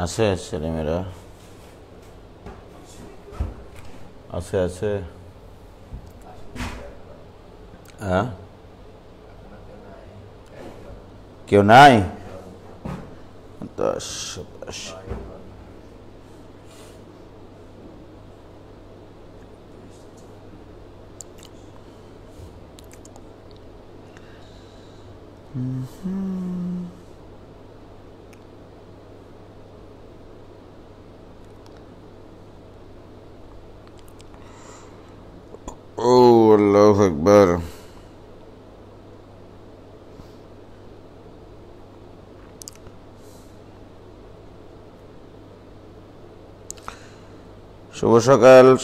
আছে ছেলেমেয়েরা আছে আছে হ্যাঁ কেউ নাই 10 আল্লাহু আকবার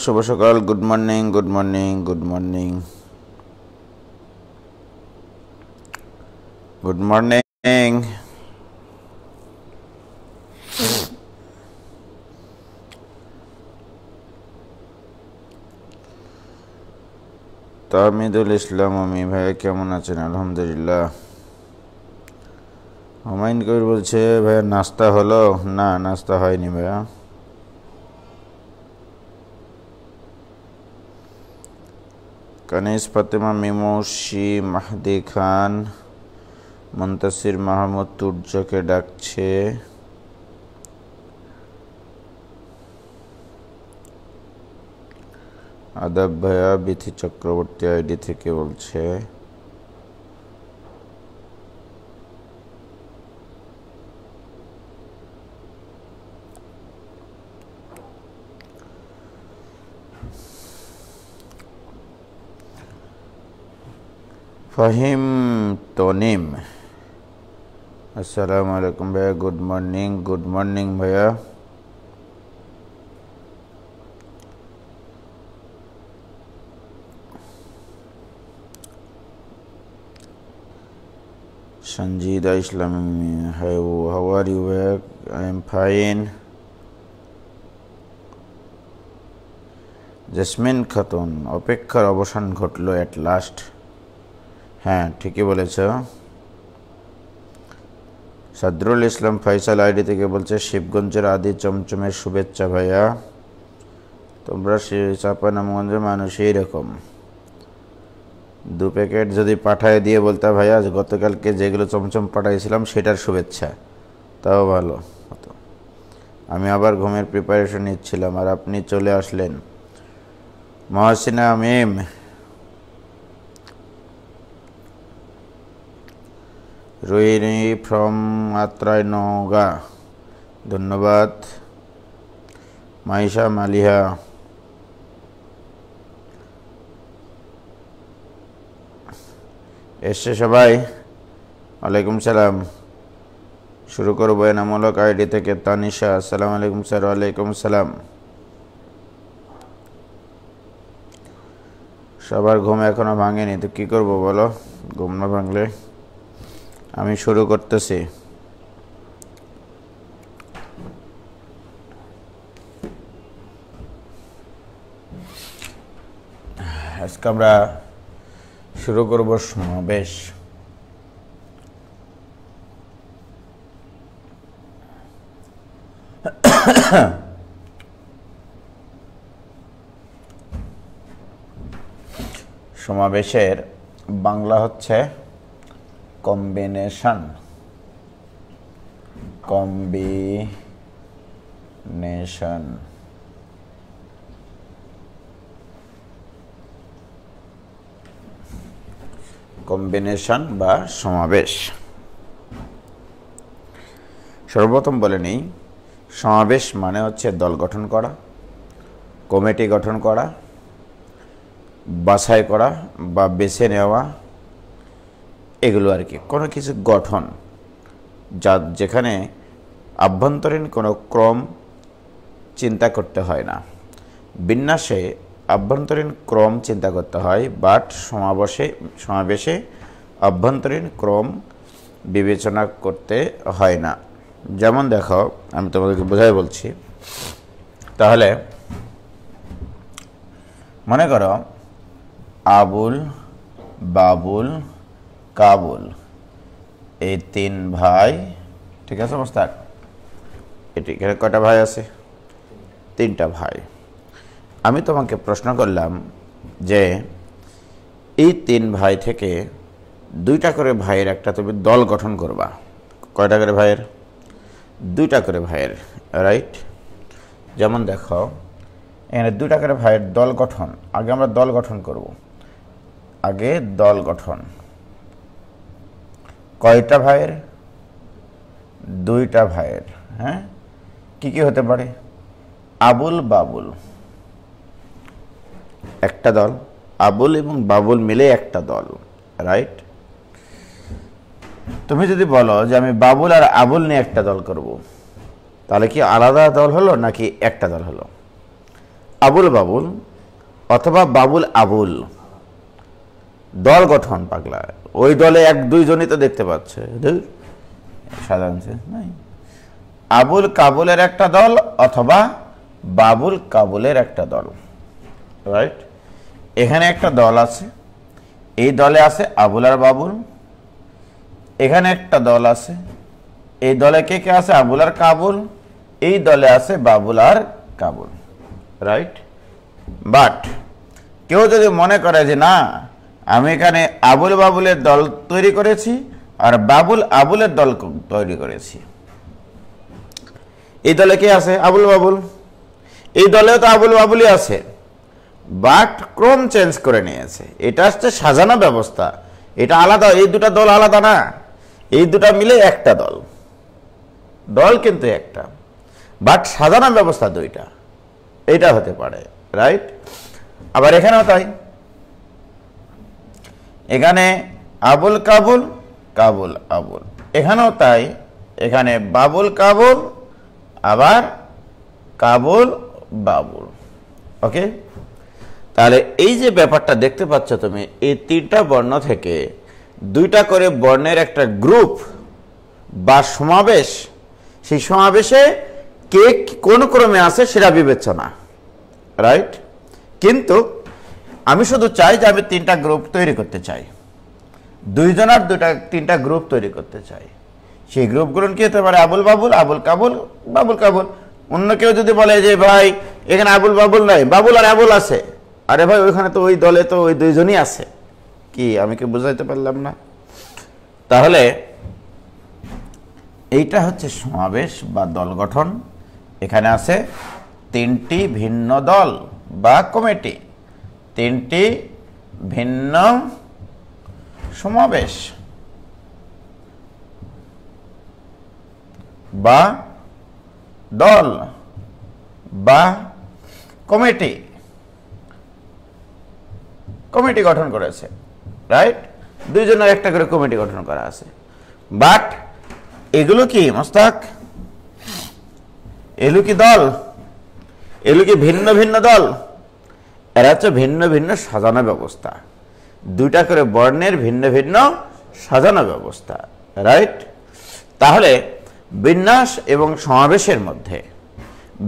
শুভ সকাল good morning good morning good morning good morning Tahmidul Islam আমি ভাইয়া কেমন আছেন? আলহামদুলিল্লাহ। হুমায়ুন কবির বলছে ভাইয়া নাস্তা হলো? না, নাস্তা হয়নি ভাইয়া। কানিস ফাতেমা মিমৌসি মাহদি খান মুন্তাসির মাহমুদ তুর্যকে ডাকছে। আদাব ভাইয়া বিথি চক্রবর্তী আইডি থেকে বলছে। ফাহিম তনিম আসসালামু আলাইকুম ভাইয়া, গুড মর্নিং ভাইয়া। সঞ্জিদা ইসলাম হাউ আর ইউ ভাইয়া? I am fine. Jasmine Khatun অপেক্ষার অবসান ঘটল এট লাস্ট। হ্যাঁ, ঠিকই বলেছ। সাদরুল ইসলাম ফাইসাল আইডি থেকে বলছে শিবগঞ্জের আদি চমচমের শুভেচ্ছা ভাইয়া। তোমরা চাঁপানামগঞ্জের মানুষ এইরকম 2 প্যাকেট যদি পাঠায় দিয়ে বলতে ভাইয়া গতকালকে যেগুলো চমচম পাঠাইছিলাম সেটার শুভেচ্ছা, তাও ভালো হতো। আমি আবার ঘুমের প্রিপারেশন নিচ্ছিলাম আর আপনি চলে আসলেন। মহসিনা মিম রোহিণী ফ্রম আত্রাই নওগাঁ, ধন্যবাদ। মাইশা মালিহা এসছে সবাই? ওয়ালাইকুম সালাম। শুরু করবো এনামূলক আইডি থেকে। তানিশা আসসালামু আলাইকুম স্যার। ওয়ালাইকুম সালাম। সবার ঘুম এখনো ভাঙেনি তো কি করব বলো? ঘুম না ভাঙলে আমি শুরু করতেছি। আজকে আমরা শুরু করব সমাবেশ। সমাবেশের বাংলা হচ্ছে কম্বিনেশন। কম্বিনেশন বা সমাবেশ। সর্বপ্রথম বলে নেই, সমাবেশ মানে হচ্ছে দল গঠন করা, কমিটি গঠন করা, বাছাই করা বা বেছে নেওয়া, এগুলো আর কি। কোনো কিছু গঠন যেখানে আভ্যন্তরীণ কোনো ক্রম চিন্তা করতে হয় না। বিন্যাসে আভ্যন্তরীণ ক্রম চিন্তা করতে হয়, বাট সমাবেশে আভ্যন্তরীণ ক্রম বিবেচনা করতে হয় না। যেমন দেখো, আমি তোমাদেরকে বোঝাই বলছি। তাহলে মনে করো আবুল, বাবুল, কাবুল এই 3 ভাই, ঠিক আছে মোস্তাক? এটি এখানে কয়টা ভাই আছে? 3টা ভাই। আমি তোমাকে প্রশ্ন করলাম যে এই 3 ভাই থেকে 2টা করে ভাইয়ের একটা তুমি দল গঠন করবা। কয়টা করে ভাইয়ের? 2টা করে ভাইয়ের, রাইট? যেমন দেখো এখানে 2টা করে ভাইয়ের দল গঠন। আগে আমরা দল গঠন করব। আগে দল গঠন। কয়টা ভাইয়ের? 2টা ভাইয়ের। হ্যাঁ, কি কি হতে পারে? আবুল বাবুল একটা দল, আবুল এবং বাবুল মিলে একটা দল, রাইট? তুমি যদি বলো যে আমি বাবুল আর আবুল নিয়ে একটা দল করব, তাহলে কি আলাদা দল হলো নাকি একটা দল হলো? আবুল বাবুল অথবা বাবুল আবুল দল গঠন। পাগলা, ওই দলে 1-2 জনই তো দেখতে পাচ্ছে, সাধারণত নাই। আবুল কাবুলের একটা দল অথবা বাবুল কাবুলের একটা দল, রাইট? এখানে একটা দল আছে, এই দলে আছে আবুল আর বাবুল। এখানে একটা দল আছে, এই দলে কে কে আছে? আবুল আর কাবুল। এই দলে আছে বাবুল আর কাবুল, রাইট? বাট কেউ যদি মনে করে যে না, আমি এখানে আবুল বাবুলের দল তৈরি করেছি আর বাবুল আবুলের দল তৈরি করেছি, এই দলে কে আছে? আবুল বাবুল। এই দলেও তো আবুল বাবুলই আছে, বাট ক্রম চেঞ্জ করে নিয়েছে। এটা হচ্ছে সাজানো ব্যবস্থা, এটা আলাদা। এই 2টা দল আলাদা না, এই 2টা মিলে একটা দল। দল কিন্তু একটা, বাট সাজানো ব্যবস্থা 2টা। এটা হতে পারে, রাইট? আবার এখানেও তাই। এখানে আবুল কাবুল, কাবুল আবুল। এখানেও তাই, এখানে বাবুল কাবুল, আবার কাবুল বাবুল। ওকে, তাহলে এই যে ব্যাপারটা দেখতে পাচ্ছ তুমি, এই 3টা বর্ণ থেকে 2টা করে বর্ণের একটা গ্রুপ বা সমাবেশ, সেই সমাবেশে কে কোন ক্রমে আছে সেটা বিবেচনা, রাইট? কিন্তু আমি শুধু চাই যে আমি 3টা গ্রুপ তৈরি করতে চাই, 2 জনের 3টা গ্রুপ তৈরি করতে চাই। সেই গ্রুপগুলো কি হতে পারে? আবুল বাবুল, আবুল কাবুল, বাবুল কাবুল। অন্য কেউ যদি বলে যে ভাই এখানে আবুল বাবুল নাই, বাবুল আর আবুল আছে, আরে ভাই ওইখানে তো ওই দলে তো ওই 2 জনই আছে। কি আমি কি বুঝাইতে পারলাম না? তাহলে এইটা হচ্ছে সমাবেশ বা দল গঠন। এখানে আছে 3টি ভিন্ন দল বা কমিটি, 3টি ভিন্ন সমাবেশ বা দল বা কমিটি গঠন করেছে, রাইট? 2 জনের একটা করে কমিটি গঠন করা আছে। বাট এগুলো কি মোস্তাক? এগুলো কি দল? এগুলো কি ভিন্ন ভিন্ন দল? এরা হচ্ছে ভিন্ন ভিন্ন সাজানো ব্যবস্থা, 2টা করে বর্ণের ভিন্ন ভিন্ন সাজানো ব্যবস্থা, রাইট? তাহলে বিন্যাস এবং সমাবেশের মধ্যে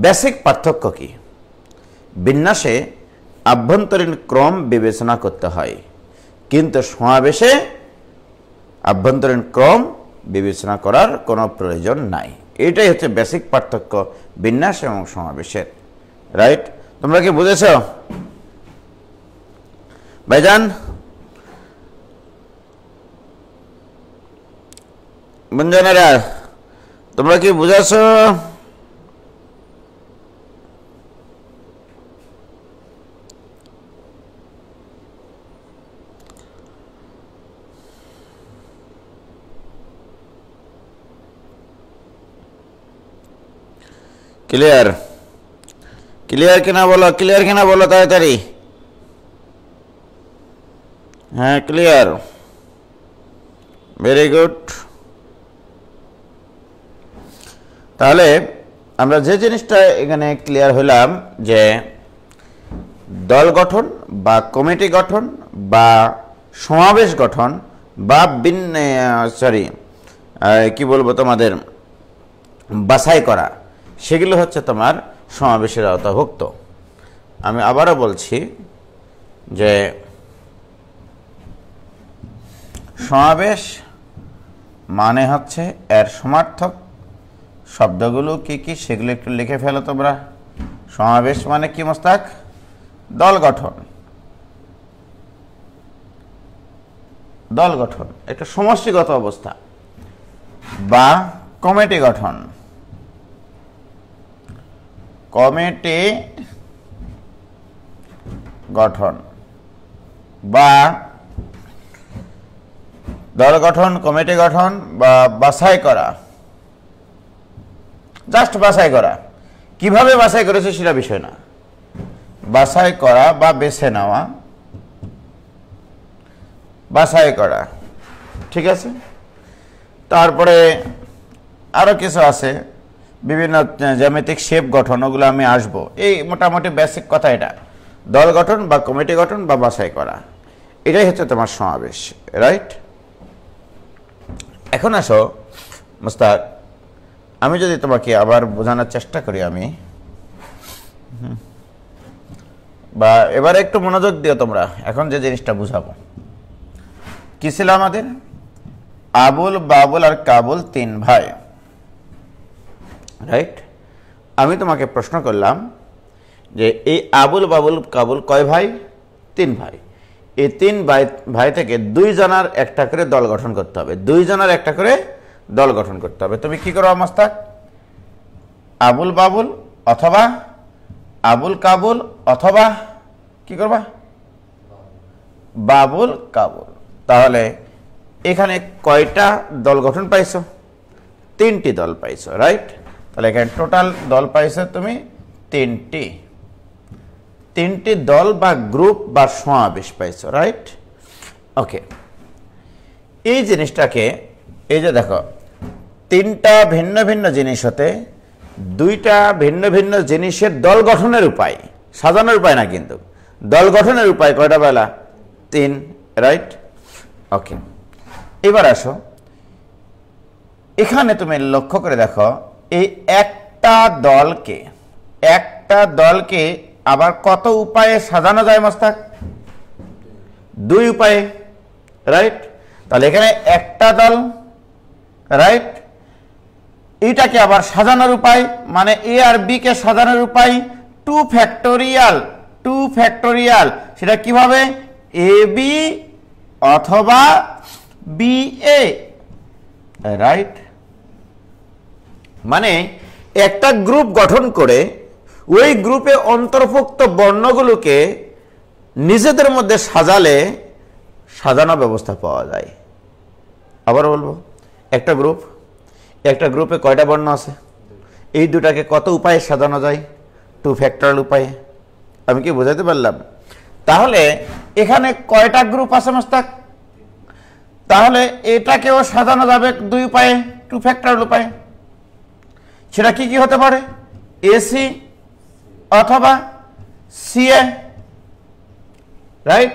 বেসিক পার্থক্য কি? বিন্যাসে আভ্যন্তরীণ ক্রম বিবেচনা করতে হয়, কিন্তু সমাবেশে আভ্যন্তরীণ ক্রম বিবেচনা করার কোনো প্রয়োজন নাই। এটাই হচ্ছে বেসিক পার্থক্য বিন্যাস এবং সমাবেশের, রাইট? তোমরা কি বুঝেছ ভাইজান? বন্ধুরা তোমরা কি বুঝেছ? ক্লিয়ার? ক্লিয়ার কিনা বলো, ক্লিয়ার কিনা বলো তাড়াতাড়ি। হ্যাঁ ক্লিয়ার, ভেরি গুড। তাহলে আমরা যে জিনিসটা এখানে ক্লিয়ার হলাম যে দল গঠন বা কমিটি গঠন বা সমাবেশ গঠন বা কি বলবো তোমাদের বাছাই করা, সেগুলো হচ্ছে তোমার সমাবেশের আওতাভুক্ত। আমি আবারও বলছি যে সমাবেশ মানে হচ্ছে এর সমার্থক শব্দগুলো কি কি সেগুলো একটু লিখে ফেলো তোমরা। সমাবেশ মানে কি মোস্তাক? দল গঠন। দল গঠন একটা সমষ্টিগত অবস্থা বা কমিটি গঠন। কমিটি গঠন বা দল গঠন, কমিটি গঠন বা বাছাই করা। জাস্ট বাছাই করা, কিভাবে বাছাই করেছে সেটা বিষয় না। বাছাই করা বা বেছে নেওয়া, বাছাই করা, ঠিক আছে। তারপরে আরো কিছু আছে, বিভিন্ন জ্যামিতিক শেপ গঠন, ওগুলো আমি আসবো। এই মোটামুটি বেসিক কথা এটা, দল গঠন বা কমিটি গঠন বা বাছাই করা, এটাই হচ্ছে তোমার সমাবেশ, রাইট। এখন আসো মুস্তাক, আমি যদি তোমাকে আবার বোঝানোর চেষ্টা করি, আমি বা এবারে একটু মনোযোগ দিও তোমরা, এখন যে জিনিসটা বুঝাবো। কি ছিল আমাদের? আবুল, বাবুল আর কাবুল 3 ভাই, রাইট। আমি তোমাকে প্রশ্ন করলাম যে এই আবুল, বাবুল, কাবুল কয় ভাই? 3 ভাই। এই 3 ভাই থেকে 2 জনের একটা করে দল গঠন করতে হবে, 2 জনের একটা করে দল গঠন করতে হবে। তুমি কি করো মোস্তাক? আবুল বাবুল অথবা আবুল কাবুল অথবা কি করবা? বাবুল কাবুল। তাহলে এখানে কয়টা দল গঠন পাইছো? 3টি দল পাইছো, রাইট। তাহলে এখানে টোটাল দল পাইছো তুমি 3টি। 3টি দল বা গ্রুপ বা সমাবেশ পাইছো, রাইট। ওকে, এই জিনিসটাকে, এই যে দেখো 3টা ভিন্ন ভিন্ন জিনিস হতে 2টা ভিন্ন ভিন্ন জিনিসের দল গঠনের উপায়, সাজানোর উপায় না কিন্তু, দল গঠনের উপায় কয়টা বেলা? 3, রাইট। ওকে, এবার আসো, এখানে তুমি লক্ষ্য করে দেখো, এই একটা দলকে আবার কত উপায়ে সাজানো যায় মোস্তাক? 2 উপায়ে, রাইট। তাহলে এখানে একটা দল, রাইট। এটাকে আবার সাজানোর উপায়, মানে এ আর বি কে সাজানোর উপায় 2 ফ্যাক্টোরিয়াল। সেটা কিভাবে? এ বি অথবা বি এ, রাইট। মানে একটা গ্রুপ গঠন করে ওই গ্রুপে অন্তর্ভুক্ত বর্ণগুলোকে নিজেদের মধ্যে সাজালে সাজানো ব্যবস্থা পাওয়া যায়। আবার বলবো, একটা গ্রুপে কয়টা বর্ণ আছে? এই দুটাকে কত উপায়ে সাজানো যায়? 2 ফ্যাক্টরিয়াল উপায়ে। আমি কি বোঝাতে পারলাম? তাহলে এখানে কয়টা গ্রুপ আছে মোস্তাক? তাহলে এটাকেও সাজানো যাবে 2 উপায়ে, 2 ফ্যাক্টরিয়াল উপায়ে। সেটা কি কি হতে পারে? এসি অথবা সিএ, রাইট।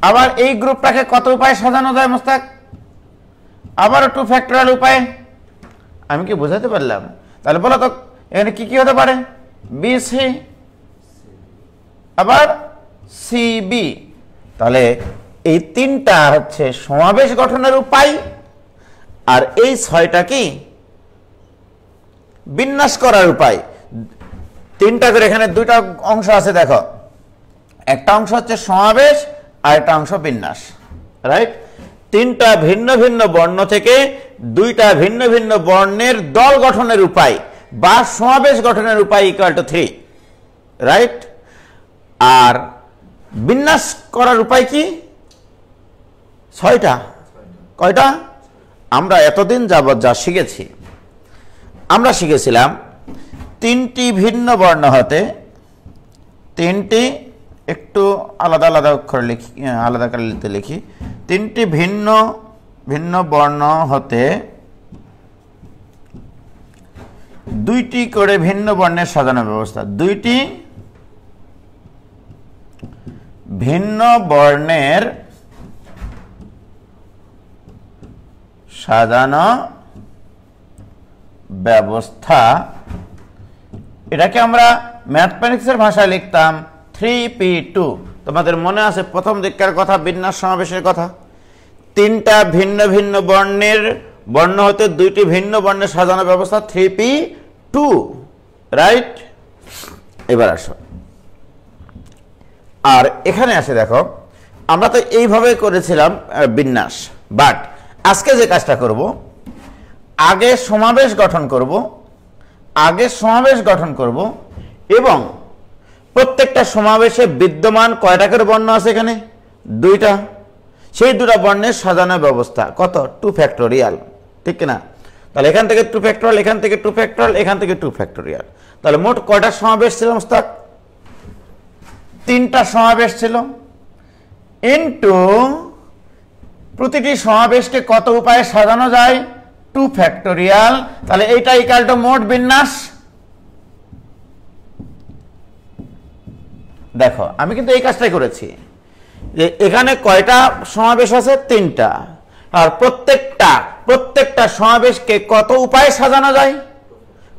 আবার এই গ্রুপটাকে কত উপায়ে সাজানো যায় মোস্তাক? আবারও 2 ফ্যাক্টরিয়াল উপায়ে। আমি কি বোঝাতে পারলাম? তাহলে বলো তো এখানে কি কি হতে পারে? বিসি আবার সিবি। তাহলে এই 3টা হচ্ছে সমাবেশ গঠনের উপায়, আর এই 6টা কি বিন্যাস করার উপায়। 3টা করে, এখানে 2টা অংশ আছে দেখো, একটা অংশ হচ্ছে সমাবেশ আর একটা অংশ বিন্যাস, রাইট। 3টা ভিন্ন ভিন্ন বর্ণ থেকে 2টা ভিন্ন ভিন্ন বর্ণের দল গঠনের উপায় বা সমাবেশ গঠনের উপায় = 3, রাইট। আর বিন্যাস করার উপায় কি? 6টা। কয়টা? আমরা এতদিন যাবৎ যা শিখেছি, আমরা শিখেছিলাম 3টি ভিন্ন বর্ণ হতে, 3টি একটু আলাদা আলাদা অক্ষরে লিখি, আলাদা কালিতে লিখি, 3টি ভিন্ন ভিন্ন বর্ণ হতে 2টি করে ভিন্ন বর্ণের সাজানো ব্যবস্থা। 2টি ভিন্ন বর্ণের সাজানো ব্যবস্থা, এটাকে আমরা ম্যাথমেটিক্সের ভাষায় লিখতাম 3p2। তোমাদের মনে আছে প্রথম দিককার কথা, বিন্যাস সমাবেশের কথা। 3টা ভিন্ন ভিন্ন বর্ণের বর্ণ হতে দুইটি ভিন্ন বর্ণের সাজানো ব্যবস্থা 3p2, রাইট। এবার আসো, আর এখানে আসে দেখো, আমরা তো এইভাবে করেছিলাম বিন্যাস, বাট আজকে যে কাজটা করব, আগে সমাবেশ গঠন করব এবং প্রত্যেকটা সমাবেশে বিদ্যমান কয়টা করে বর্ণ আছে এখানে? 2টা। সেই 2টা বর্ণের সাজানো ব্যবস্থা কত? 2 ফ্যাক্টোরিয়াল, ঠিক কিনা? তাহলে এখান থেকে 2 ফ্যাক্টোরিয়াল, এখান থেকে 2 ফ্যাক্টোরিয়াল, এখান থেকে 2 ফ্যাক্টোরিয়াল। তাহলে মোট কয়টা সমাবেশ ছিল মোস্তাক? 3টা সমাবেশ ছিল, ইনটু প্রতিটি সমাবেশকে কত উপায়ে সাজানো যায়? 2 ফ্যাক্টোরিয়াল। তাহলে এইটা ইকুয়াল টু মোট বিন্যাস। দেখো আমি কিন্তু এই কাজটাই করেছি, যে এখানে কয়টা সমাবেশ আছে? 3টা। আর প্রত্যেকটা সমাবেশকে কত উপায়ে সাজানো যায়?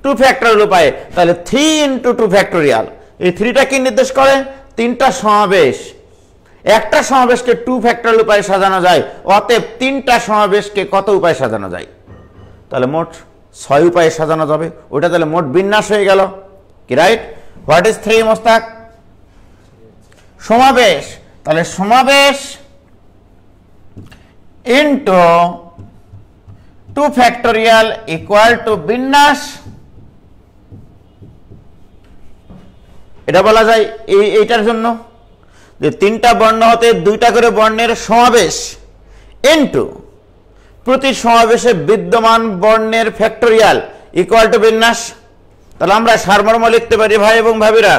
2 ফ্যাক্টোরিয়াল উপায়ে। তাহলে 3 ইন্টু 2 ফ্যাক্টোরিয়াল, এই 3টা কি নির্দেশ করে? 3টা সমাবেশ। একটা সমাবেশকে 2 ফ্যাক্টোরিয়াল উপায়ে সাজানো যায়, অতএব 3টা সমাবেশকে কত উপায়ে সাজানো যায়? তাহলে মোট 6 উপায়ে সাজানো যাবে। ওটা তাহলে মোট বিন্যাস হয়ে গেল, কি রাইট? What is 3 Mostak? সমাবেশ। তাহলে সমাবেশ ইনটু 2 ফ্যাক্টোরিয়াল ইকুয়াল টু বিন্যাস। এটা বলা যায় এইটার জন্য যে 3টা বর্ণ হতে 2টা করে বর্ণের সমাবেশ ইনটু প্রতি সমাবেশে বিদ্যমান বর্ণের ফ্যাক্টোরিয়াল ইকুয়াল টু বিন্যাস। তাহলে আমরা সারমর্ম লিখতে পারি ভাই এবং ভাবিরা,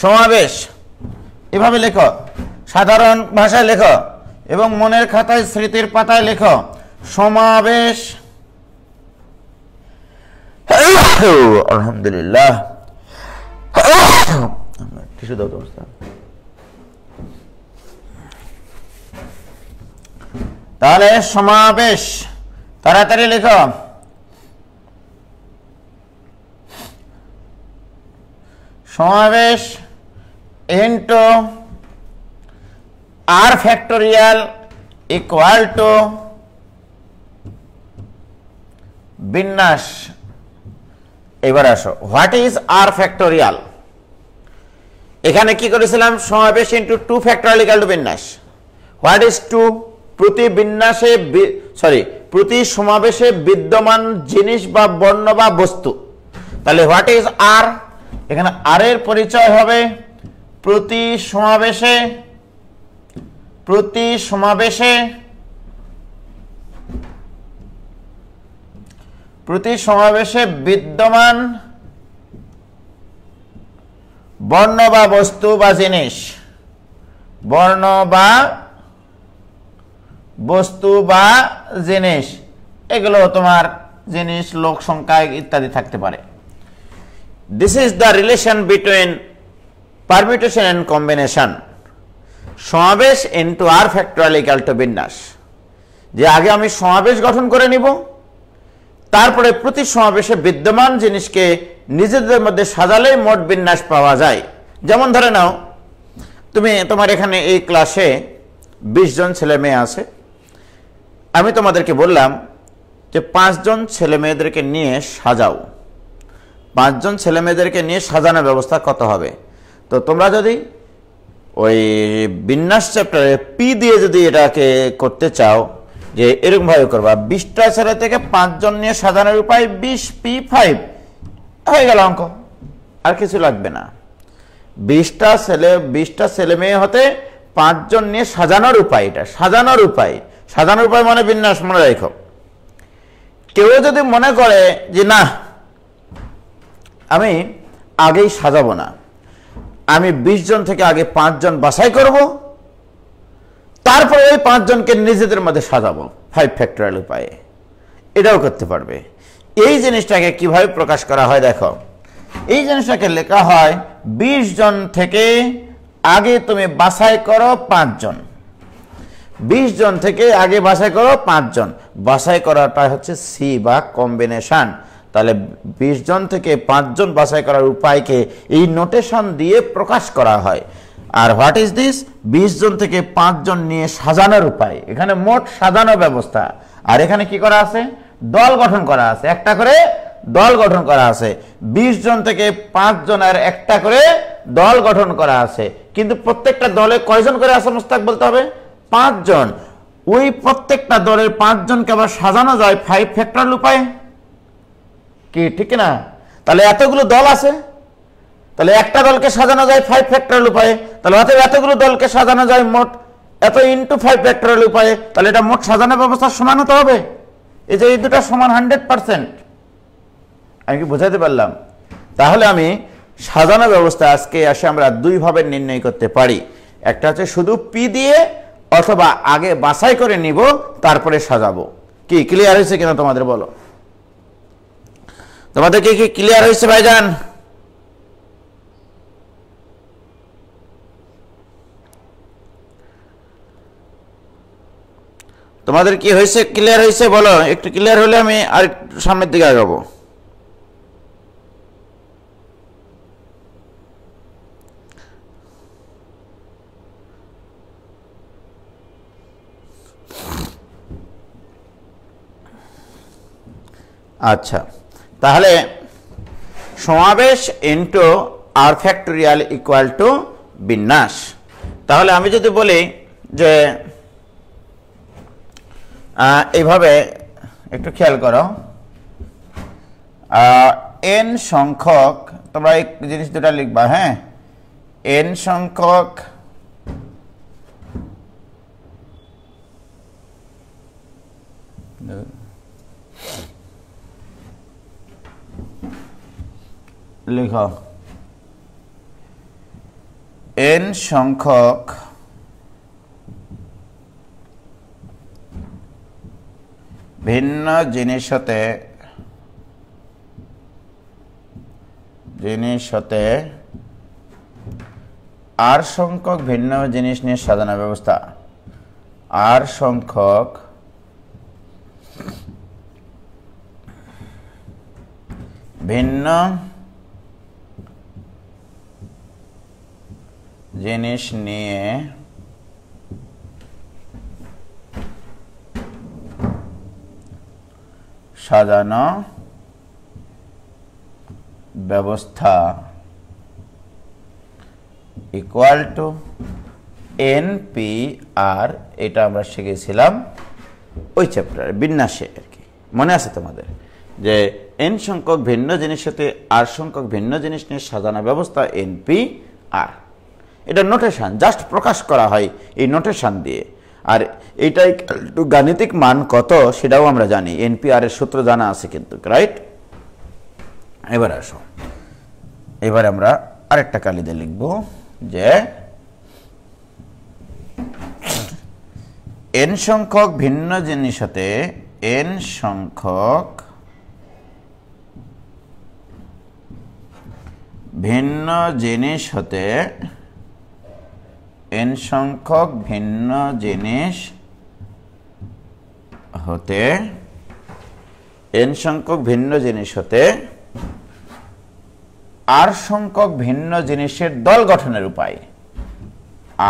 সমাবেশ এভাবে লেখো, সাধারণ ভাষায় লেখো এবং মনের খাতায় স্মৃতির পাতায় লেখো, সমাবেশ। আলহামদুলিল্লাহ, টিস্যু দাও তো। তাহলে সমাবেশ তাড়াতাড়ি লেখো, সমাবেশ into r factorial equal to বিন্যাস। এবার আসো, হোয়াট ইজ r ফ্যাক্টোরিয়াল? এখানে কি করেছিলাম? সমাবেশ ইনটু 2 ফ্যাক্টোরিয়াল ইকুয়াল টু বিন্যাস। What is 2? প্রতি সমাবেশে বিদ্যমান জিনিস বা বর্ণ বা বস্তু। তাহলে হোয়াট ইজ r? এখানে r এর পরিচয় হবে প্রতি সমাবেশে বিদ্যমান বর্ণ বা বস্তু বা জিনিস, বর্ণ বা বস্তু বা জিনিস, এগুলো তোমার জিনিস, লোক সংখ্যা ইত্যাদি থাকতে পারে। This is the relation between permutation and combination. সমাবেশ into r factorial equal to বিন্যাস। যে আগে আমি সমাবেশ গঠন করে নিব, তারপরে প্রতি সমাবেশে বিদ্যমান জিনিসকে নিজেদের মধ্যে সাজালেই মোট বিন্যাস পাওয়া যায়। যেমন ধরে নাও, তোমার এখানে এই ক্লাসে 20 জন ছেলে মেয়ে আছে। আমি তোমাদেরকে বললাম যে 5 জন ছেলে মেয়েদেরকে নিয়ে সাজাও। 5 জন ছেলে মেয়েদেরকে নিয়ে সাজানোর ব্যবস্থা কত হবে? তো তোমরা যদি ওই বিন্যাস চ্যাপ্টারে পি দিয়ে যদি এটাকে করতে চাও, যে এরকম ভাবে করবা, 20টা ছেলে থেকে 5 জন নিয়ে সাজানোর উপায় 20p5 হয়ে গেল অঙ্ক, আর কিছু লাগবে না। 20টা ছেলে মেয়ে হতে 5 জন নিয়ে সাজানোর উপায়, এটা সাজানোর উপায় মানে বিন্যাস। মনে রাখো, কেউ যদি মনে করে যে না আমি আগেই সাজাবো না, আমি 20 জন থেকে আগে 5 জন বাছাই করব, তারপরে ওই 5 জনকে নিজেদের মধ্যে সাজাবো 5 ফ্যাক্টোরিয়াল উপায়ে, এটাও করতে পারবে। এই জিনিসটাকে কিভাবে প্রকাশ করা হয় দেখো, এই জিনিসটাকে লেখা হয় 20 জন থেকে আগে তুমি বাছাই করো 5 জন। 20 জন থেকে আগে বাছাই করো 5 জন। বাছাই করাটা হচ্ছে সি বা কম্বিনেশন। তাহলে 20 জন থেকে 5 জন বাছাই করার উপায়কে এই নোটেশন দিয়ে প্রকাশ করা হয়। আর হোয়াট ইজ দিস? 20 জন থেকে 5 জন নিয়ে সাজানোর উপায়। এখানে মোট সাজানো ব্যবস্থা। আর এখানে কি করা আছে? দল গঠন করা আছে, একটা করে দল গঠন করা আছে। 20 জন থেকে 5 জনের একটা করে দল গঠন করা আছে, কিন্তু প্রত্যেকটা দলে কয়জন করে আছে মুস্তাক বলতে হবে? 5 জন। ওই প্রত্যেকটা দলের 5 জনকে আবার সাজানো যায় 5 ফ্যাক্টরিয়াল উপায়ে, কি ঠিক না? তাহলে এতগুলো দল আছে, তাহলে একটা দলকে সাজানো যায় 5 ফ্যাক্টরিয়াল উপায়ে, তাহলে অতএব এতগুলো দলকে সাজানো যায় মোট এত ইনটু 5 ফ্যাক্টরিয়াল উপায়ে, তাহলে এটা মোট সাজানো ব্যবস্থার সমান হতে হবে। এই যে এই দুটো সমান 100%। আমি কি বোঝাতে পারলাম? তাহলে আমি সাজানো ব্যবস্থা আজকে আসে আমরা দুই ভাবে নির্ণয় করতে পারি। একটা হচ্ছে শুধু পি দিয়ে, অথবা আগে বাছাই করে নিব তারপরে সাজাবো। কি ক্লিয়ার হয়েছে কিনা তোমাদের বলো? তোমাদের কি ক্লিয়ার হয়েছে ভাইজান? তোমাদের কি হয়েছে? ক্লিয়ার হয়েছে বলো। একটু ক্লিয়ার হলে আমি আর সামনের দিকে আগাবো। আচ্ছা, তাহলে সমাবেশ into R factorial equal to বিন্যাস। তাহলে আমি যদি বলি যে এইভাবে, একটু খেয়াল করো, এন সংখ্যক, তোমরা এই জিনিস দুটা লিখবা, হ্যাঁ, এন সংখ্যক লিখো, এন সংখ্যক ভিন্ন জিনিস হতে আর সংখ্যক ভিন্ন জিনিস নিয়ে সাজানো ব্যবস্থা। আর সংখ্যক ভিন্ন জিনিস নিয়ে সাজানো ব্যবস্থা ইকুয়াল টু NPR। এটা আমরা শিখেছিলাম ওই চ্যাপ্টারে, বিন্যাসে আর কি। মনে আছে তোমাদের যে এন সংখ্যক ভিন্ন জিনিস সাথে আর সংখ্যক ভিন্ন জিনিস নিয়ে সাজানো ব্যবস্থা NPR। এটা নোটেশন, জাস্ট প্রকাশ করা হয় এই নোটেশন দিয়ে। আর এইটাই গাণিতিক মান কত সেটাও আমরা জানি, NPR এর সূত্র জানা আছে কিন্তু, রাইট? এবার আসো, এবার আমরা আরেকটা কালিতে লিখব যে এন সংখ্যক ভিন্ন জিনিস হতে এন সংখ্যক ভিন্ন জিনিস হতে এন সংখ্যক ভিন্ন জিনিস হতে এন সংখ্যক ভিন্ন জিনিস হতে আর সংখ্যক ভিন্ন জিনিসের দল গঠনের উপায়।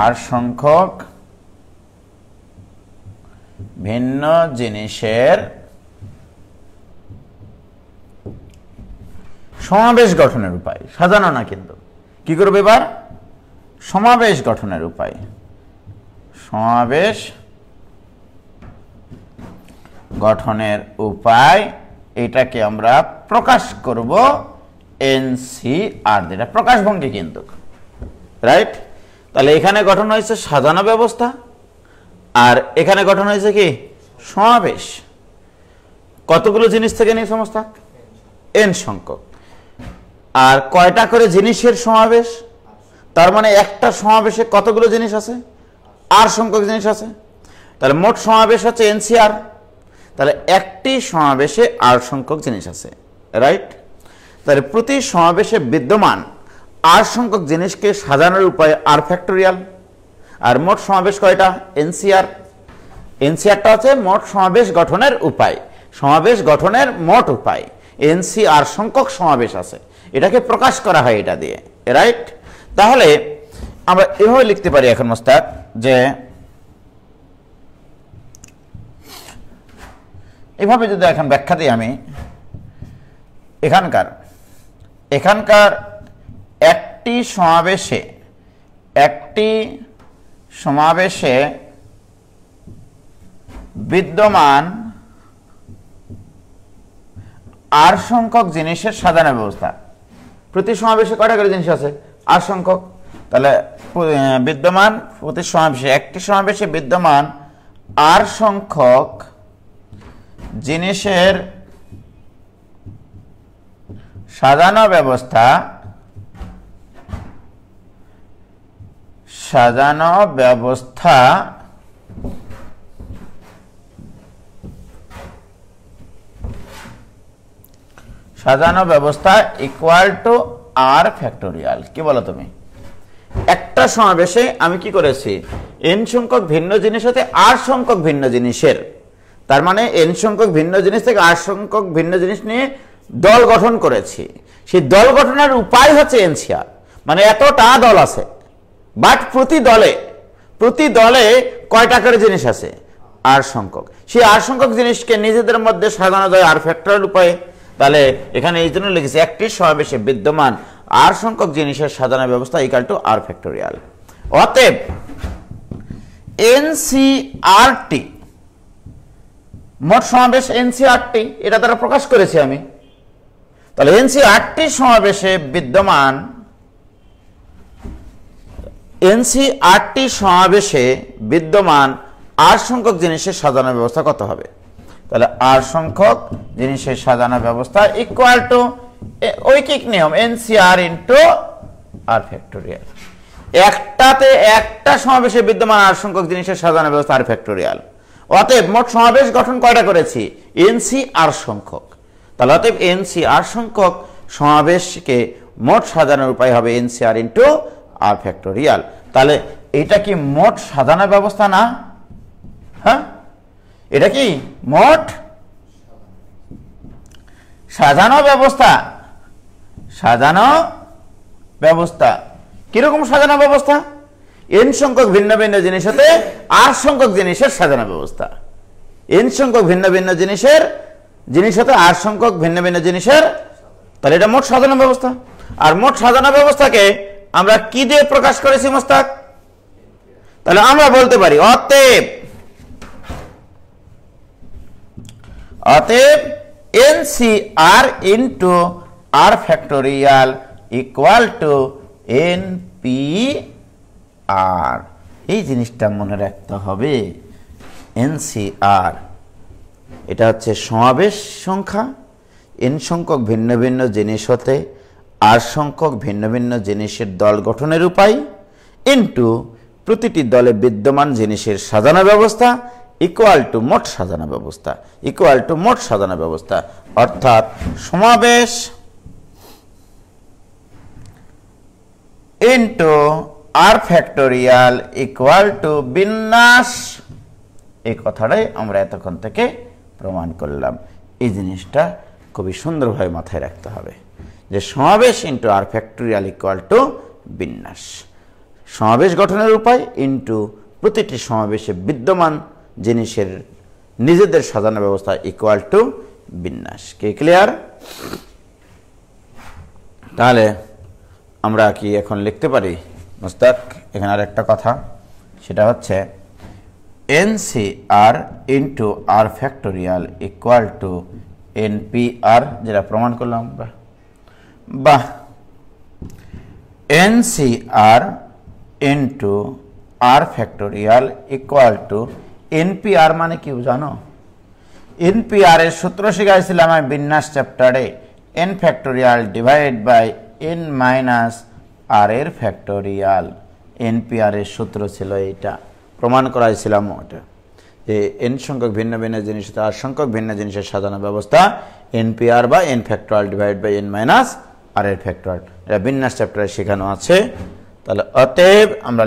আর সংখ্যক ভিন্ন জিনিসের সমাবেশ গঠনের উপায়, সাজানো না কিন্তু। কি করবে এবার? সমাবেশ গঠনের উপায়। সমাবেশ গঠনের উপায়, এটাকে আমরা প্রকাশ করব NCR যেটা প্রকাশভঙ্গি কিন্তু, রাইট? তাহলে এখানে গঠন হয়েছে সাজানো ব্যবস্থা, আর এখানে গঠন হয়েছে কি? সমাবেশ। কতগুলো জিনিস থেকে নিয়ে সমস্ত এন সংখ্যক, আর কয়টা করে জিনিসের সমাবেশ? তার মানে একটা সমাবেশে কতগুলো জিনিস আছে? আর সংখ্যক জিনিস আছে। তাহলে মোট সমাবেশ হচ্ছে NCR। তাহলে একটি সমাবেশে আর সংখ্যক জিনিস আছে, রাইট? তাহলে প্রতি সমাবেশে বিদ্যমান আর সংখ্যক জিনিসকে সাজানোর উপায় আর ফ্যাক্টরিয়াল। আর মোট সমাবেশ কয়টা? NCR। NCRটা হচ্ছে মোট সমাবেশ গঠনের উপায়, সমাবেশ গঠনের মোট উপায়। NCR সংখ্যক সমাবেশ আছে, এটাকে প্রকাশ করা হয় এটা দিয়ে, রাইট? তাহলে আমরা এভাবে লিখতে পারি এখন মোস্তাক যে এভাবে যদি এখন ব্যাখ্যা দিই আমি এখানকার একটি সমাবেশে বিদ্যমান আর সংখ্যক জিনিসের সাজানো ব্যবস্থা। প্রতি সমাবেশে কয়টা করে জিনিস আছে? আর সংখ্যক। তাহলে বিদ্যমান প্রতি সমাবেশে, একটি সমাবেশে বিদ্যমান আর সংখ্যক জিনিসের সাজানো ব্যবস্থা ইকুয়াল টু আর ফ্যাক্টোরিয়াল। কি বলো তুমি? একটা সমাবেশে আমি কি করেছি? এন সংখ্যক ভিন্ন জিনিস হতে আর সংখ্যক ভিন্ন জিনিসের, তার মানে এন সংখ্যক ভিন্ন জিনিস থেকে আর সংখ্যক ভিন্ন জিনিস নিয়ে দল গঠন করেছি। সেই দল গঠনের উপায় হচ্ছে এনসিআর। মানে এতটা দল আছে, বাট প্রতি দলে কয়টা করে জিনিস আছে? আর সংখ্যক। সেই আর সংখ্যক জিনিসকে নিজেদের মধ্যে সাজানো যায় আর ফ্যাক্টরিয়াল উপায়ে। তাহলে এখানে এই জন্য লিখেছি একটি সমাবেশে বিদ্যমান আর সংখ্যক জিনিসের সাজানো ব্যবস্থা ইকুয়াল টু আর ফ্যাক্টোরিয়াল। অতএব এনসিআরটি, মোট সমাবেশ এনসিআরটি, এটা দ্বারা প্রকাশ করেছি আমি। তাহলে এনসিআরটি সমাবেশে বিদ্যমান আর সংখ্যক জিনিসের সাজানো ব্যবস্থা কত হবে? তাহলে আর সংখ্যক জিনিসের সাজানো ব্যবস্থা ইকুয়াল টু ঐকিক নিয়ম এনসিআর ইন্টু আর ফ্যাক্টোরিয়াল। একটা সমাবেশে বিদ্যমান আর সংখ্যক জিনিসের সাজানো ব্যবস্থা আর ফ্যাক্টোরিয়াল। অতএব মোট সমাবেশ গঠন কয়টা করেছি? এনসিআর সংখ্যক। তাহলে অতএব এনসিআর সংখ্যক সমাবেশকে মোট সাজানোর উপায় হবে এনসিআর ইন্টু আর ফ্যাক্টোরিয়াল। তাহলে এটা কি মোট সাজানো ব্যবস্থা না? হ্যাঁ, এটা কি মোট সাজানো ব্যবস্থা। কিরকম সাজানো ব্যবস্থা? এন সংখ্যক ভিন্ন ভিন্ন জিনিস হতে আর সংখ্যক জিনিসের সাজানো ব্যবস্থা। এন সংখ্যক ভিন্ন ভিন্ন জিনিস হতে আর সংখ্যক ভিন্ন ভিন্ন জিনিসের, তাহলে এটা মোট সাজানো ব্যবস্থা। আর মোট সাজানো ব্যবস্থাকে আমরা কি দিয়ে প্রকাশ করেছি মোস্তাক? তাহলে আমরা বলতে পারি অতএব NCR into R factorial equal to NPR. এই জিনিসটা মনে রাখতে হবে। এনসিআর এটা হচ্ছে সমাবেশ সংখ্যা, এন সংখ্যক ভিন্ন ভিন্ন জিনিস হতে আর সংখ্যক ভিন্ন ভিন্ন জিনিসের দল গঠনের উপায় ইন্টু প্রতিটি দলে বিদ্যমান জিনিসের সাজানো ব্যবস্থা ইকুয়াল টু মোট সাজানো ব্যবস্থা। অর্থাৎ সমাবেশ into R factorial equal to বিন্যাস। এই কথাটাই আমরা এতক্ষণ থেকে প্রমাণ করলাম। এই জিনিসটা খুবই সুন্দরভাবে মাথায় রাখতে হবে যে সমাবেশ into R factorial equal to বিন্যাস। সমাবেশ গঠনের উপায় ইন্টু প্রতিটি সমাবেশে বিদ্যমান জিনিসের নিজেদের সাজানো ব্যবস্থা ইকুয়াল টু বিন্যাস। কে ক্লিয়ার? তাহলে আমরা কি এখন লিখতে পারি মোস্তাক? এখানে আর একটা কথা, সেটা হচ্ছে NCR into R factorial equal to NPR, যেটা প্রমাণ করলাম আমরা। বাহ, NCR into R factorial equal to NPR মানে কি জানো? এনপিআর এর সূত্র শিখাইছিলাম আমি বিন্যাস চ্যাপ্টারে। N factorial divide by n minus r এর ফ্যাক্টোরিয়াল। এনপিআর এর সূত্র ছিল এইটা, প্রমাণ করাইছিলাম ওটা, যে এন সংখ্যক ভিন্ন ভিন্ন জিনিস আর সংখ্যক ভিন্ন জিনিসের সাজানো ব্যবস্থা এনপিআর বা n factorial divide by n minus r এর ফ্যাক্টোরিয়াল। এটা বিন্যাস চ্যাপ্টারে শেখানো আছে। তাহলে অতএব আমরা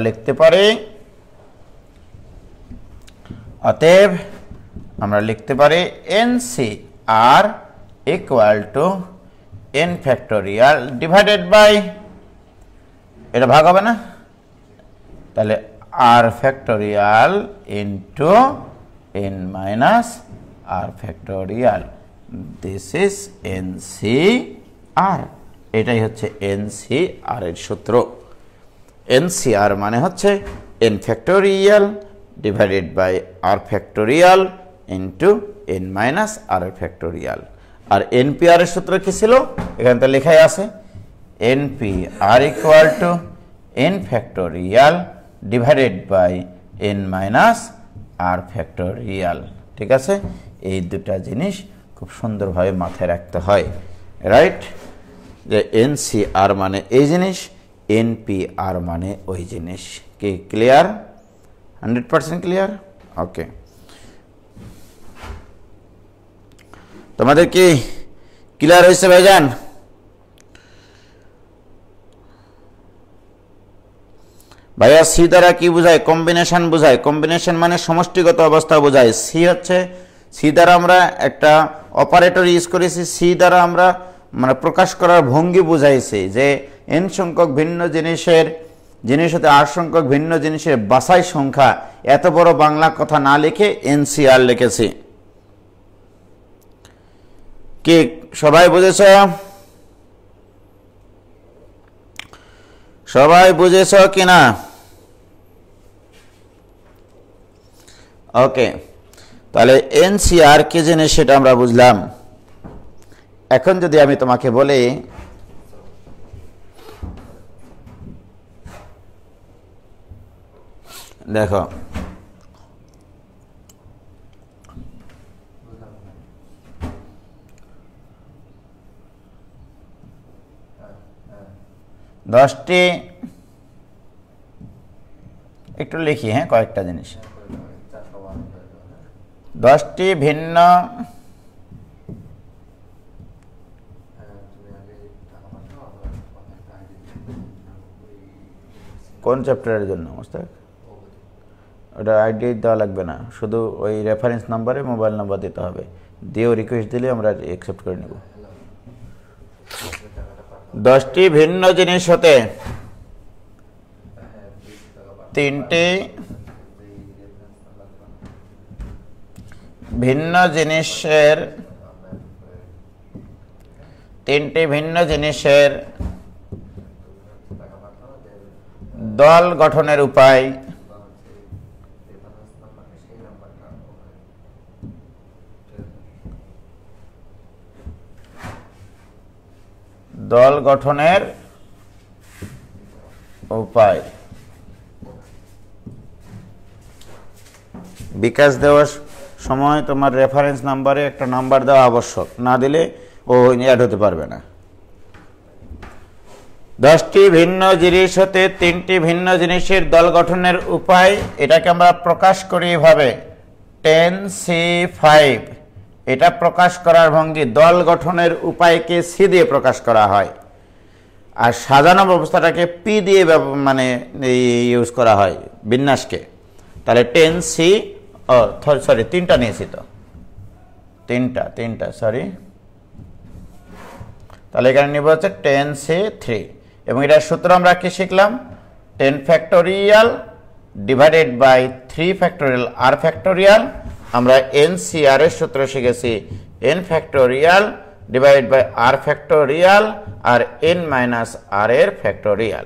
লিখতে পারি NCR equal to n factorial divided by, এটা ভাগ হবে না, তাহলে r factorial into n minus r factorial, this is NCR। এটাই হচ্ছে NCR এর সূত্র। NCR মানে হচ্ছে n factorial divided by r factorial into n minus r factorial. আর NPR এর সূত্র কি ছিল? এখানে তো লেখাই আছে NPR equal to n factorial divided by n minus r factorial. ঠিক আছে, এই দুটা জিনিস খুব সুন্দরভাবে মাথায় রাখতে হয়, রাইট? যে NCR মানে এই জিনিস, NPR মানে ওই জিনিস। কি ক্লিয়ার? 100% ক্লিয়ার? ওকে, তোমাদের কি ক্লিয়ার হয়েছে ভাইজান? ভাইয়া সি দ্বারা কি বোঝায়? কম্বিনেশন বোঝায়। কম্বিনেশন মানে সমষ্টিগত অবস্থা বোঝায়। সি হচ্ছে, সি দ্বারা আমরা একটা অপারেটর ইউজ করেছি, সি দ্বারা আমরা মানে প্রকাশ করার ভঙ্গি বুঝাইছি যে n সংখ্যক ভিন্ন জিনিস হতে r সংখ্যক ভিন্ন জিনিসের বাছাই সংখ্যা, এত বড় বাংলা কথা না লিখে NCR লিখেছি। কি সবাই বুঝেছ? সবাই বুঝেছ কিনা? ওকে, তাহলে NCR কি জিনিস সেটা আমরা বুঝলাম। এখন যদি আমি তোমাকে বলি দেখো, দশটি, একটু লিখি হ্যাঁ কয়েকটা জিনিস, 10টি ভিন্ন কোন চ্যাপ্টারের জন্য মোস্তাক? ওটা আইডি দেওয়া লাগবে না, শুধু ওই রেফারেন্স নাম্বারে মোবাইল নাম্বার দিতে হবে, দিয়েও রিকোয়েস্ট দিলে আমরা অ্যাকসেপ্ট করে নেব। 10টি ভিন্ন জিনিস হতে 3টি ভিন্ন জিনিসের দল গঠনের উপায় বিকাশ দেওয়ার সময় তোমার রেফারেন্স নাম্বারে একটা নাম্বার দেওয়া আবশ্যক, না দিলে ও অ্যাড হতে পারবে না। 10টি ভিন্ন জিনিস হতে 3টি ভিন্ন জিনিসের দল গঠনের উপায়, এটাকে আমরা প্রকাশ করি এভাবে 10C5। এটা প্রকাশ করার ভঙ্গি, দল গঠনের উপায়কে সি দিয়ে প্রকাশ করা হয়, আর সাজানো ব্যবস্থাটাকে পি দিয়ে মানে ইউজ করা হয়, বিন্যাসকে। তাহলে 10C, সরি 3টা নিয়েছি তো, তিনটা সরি, তাহলে এখানে নিব হচ্ছে 10C3। এবং এটার সূত্র আমরা কি শিখলাম? 10 factorial divided by 3 factorial r factorial. আমরা NCR এর সূত্র শিখেছি n factorial divided by r factorial আর n মাইনাস r এর ফ্যাক্টোরিয়াল।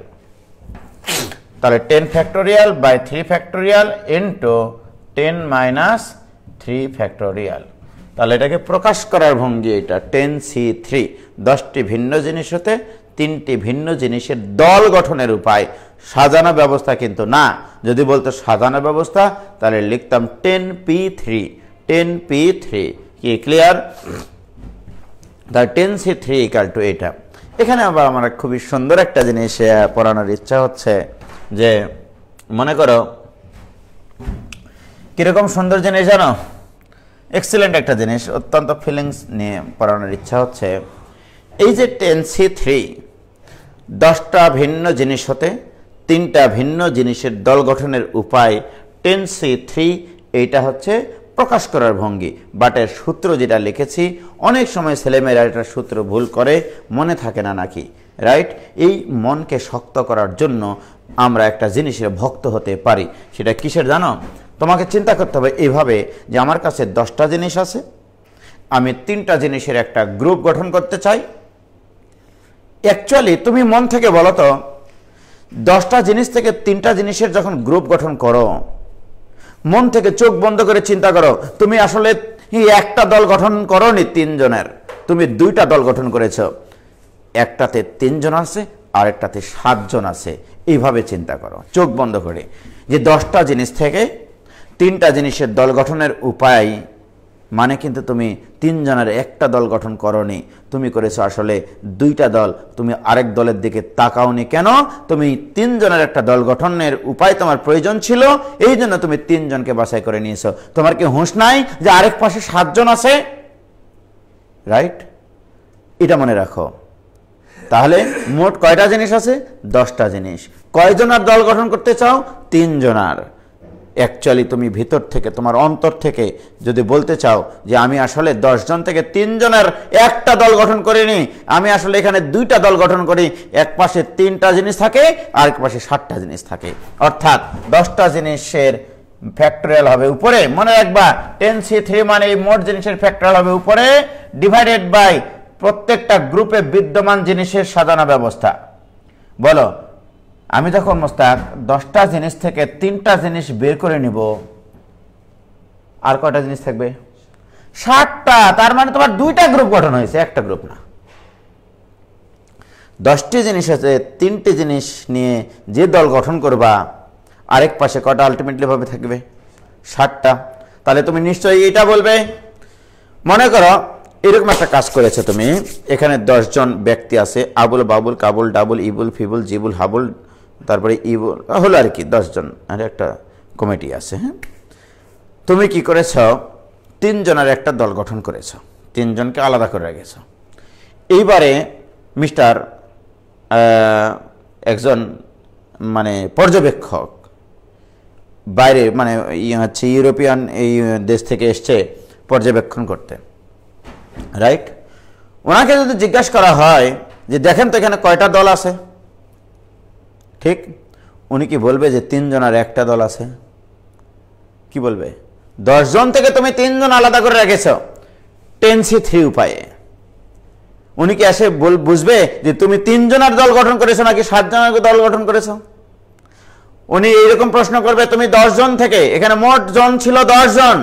তাহলে 10 factorial by 3 factorial into 10 minus 3 factorial. তাহলে এটাকে প্রকাশ করার ভঙ্গি এটা 10C3। 10টি ভিন্ন জিনিস হতে 3টি ভিন্ন জিনিসের দল গঠনের উপায়, সাজানো ব্যবস্থা কিন্তু না। যদি বলতো সাজানো ব্যবস্থা তাহলে লিখতাম 10P3। 10P3 কি ক্লিয়ার? তাহলে 10C3 ইকুয়াল টু এটা। এখানে আবার আমার খুবই সুন্দর একটা জিনিস পড়ানোর ইচ্ছা হচ্ছে, যে মনে করো কিরকম সুন্দর জিনিস জানো, এক্সিলেন্ট একটা জিনিস, অত্যন্ত ফিলিংস নিয়ে পড়ানোর ইচ্ছা হচ্ছে। এই যে 10C3, 10টা ভিন্ন জিনিস হতে 3টা ভিন্ন জিনিসের দল গঠনের উপায় 10C3, এইটা হচ্ছে প্রকাশ করার ভঙ্গি। বাট এর সূত্র যেটা লিখেছি, অনেক সময় ছেলেমেয়েরা এটার সূত্র ভুল করে, মনে থাকে না নাকি, রাইট? এই মনকে শক্ত করার জন্য আমরা একটা জিনিসের ভক্ত হতে পারি। সেটা কিসের জানো? তোমাকে চিন্তা করতে হবে এইভাবে যে আমার কাছে 10টা জিনিস আছে, আমি 3টা জিনিসের একটা গ্রুপ গঠন করতে চাই। অ্যাকচুয়ালি তুমি মন থেকে বলো তো, 10টা জিনিস থেকে 3টা জিনিসের যখন গ্রুপ গঠন করো, মন থেকে চোখ বন্ধ করে চিন্তা করো, তুমি আসলে একটা দল গঠন করোনি 3 জনের, তুমি 2টা দল গঠন করেছো। একটাতে 3 জন আছে আর একটাতে 7 জন আছে। এইভাবে চিন্তা করো চোখ বন্ধ করে, যে 10টা জিনিস থেকে 3টা জিনিসের দল গঠনের উপায়, মানে কিন্তু তুমি 3 জনের একটা দল গঠন করোনি, তুমি করেছো আসলে 2টা দল। তুমি আরেক দলের দিকে তাকাওনি কেন? তুমি 3 জনের একটা দল গঠনের উপায় তোমার প্রয়োজন ছিল, এই জন্য তুমি 3 জনকে বাছাই করে নিয়েছো। তোমার কি হুঁশ নাই যে আরেক পাশে 7 জন আছে? রাইট, এটা মনে রাখো। তাহলে মোট কয়টা জিনিস আছে? 10টা জিনিস। কয়জনের দল গঠন করতে চাও? 3 জনার। অ্যাকচুয়ালি তুমি ভিতর থেকে, তোমার অন্তর থেকে যদি বলতে চাও যে আমি আসলে 10 জন থেকে 3 জনের একটা দল গঠন করিনি, আমি আসলে এখানে 2টা দল গঠন করি, এক পাশে 3টা জিনিস থাকে আর এক পাশে 7টা জিনিস থাকে, অর্থাৎ 10টা জিনিসের ফ্যাক্টরিয়াল হবে উপরে। মনে রাখবা 10C3 মানে এই মোট জিনিসের ফ্যাক্টরিয়াল হবে উপরে, ডিভাইডেড বাই প্রত্যেকটা গ্রুপে বিদ্যমান জিনিসের সাজানো ব্যবস্থা। বলো, আমি যখন মোস্তাক 10টা জিনিস থেকে 3টা জিনিস বের করে নিব, আর কয়টা জিনিস থাকবে? 7টা। তার মানে তোমার 2টা গ্রুপ গঠন হয়েছে, একটা গ্রুপ না। 10টি জিনিস আছে, 3টি জিনিস নিয়ে যে দল গঠন করবা, আরেক পাশে কয়টা আলটিমেটলি ভাবে থাকবে? 7টা। তাহলে তুমি নিশ্চয়ই এটা বলবে, মনে করো এরকম একটা কাজ করেছে তুমি, এখানে 10 জন ব্যক্তি আছে, আবুল, বাবুল, কাবুল, ডাবুল, ইবুল, ফিবুল, জিবুল, হাবুল, তারপরে ইবুল হলো আর কি 10 জন, আর একটা কমিটি আছে। হ্যাঁ, তুমি কি করেছ? 3 জনের একটা দল গঠন করেছ, 3 জনকে আলাদা করে রেখেছ। এইবারে মিস্টার একজন মানে পর্যবেক্ষক, বাইরে মানে হচ্ছে ইউরোপিয়ান এই দেশ থেকে এসছে পর্যবেক্ষণ করতে, রাইট? ওনাকে যদি জিজ্ঞাসা করা হয় যে দেখেন তো এখানে কয়টা দল আছে, ঠিক? উনি কি বলবে যে 3 জনের একটা দল আছে? কি বলবে? 10 জন থেকে তুমি 3 জন আলাদা করে রেখেছ 10C3 উপায়ে। উনি কি এসে বুঝবে যে তুমি 3 জনের দল গঠন করেছো নাকি 7 জনের দল গঠন করেছো? উনি এইরকম প্রশ্ন করবে, তুমি 10 জন থেকে, এখানে মোট জন ছিল 10 জন,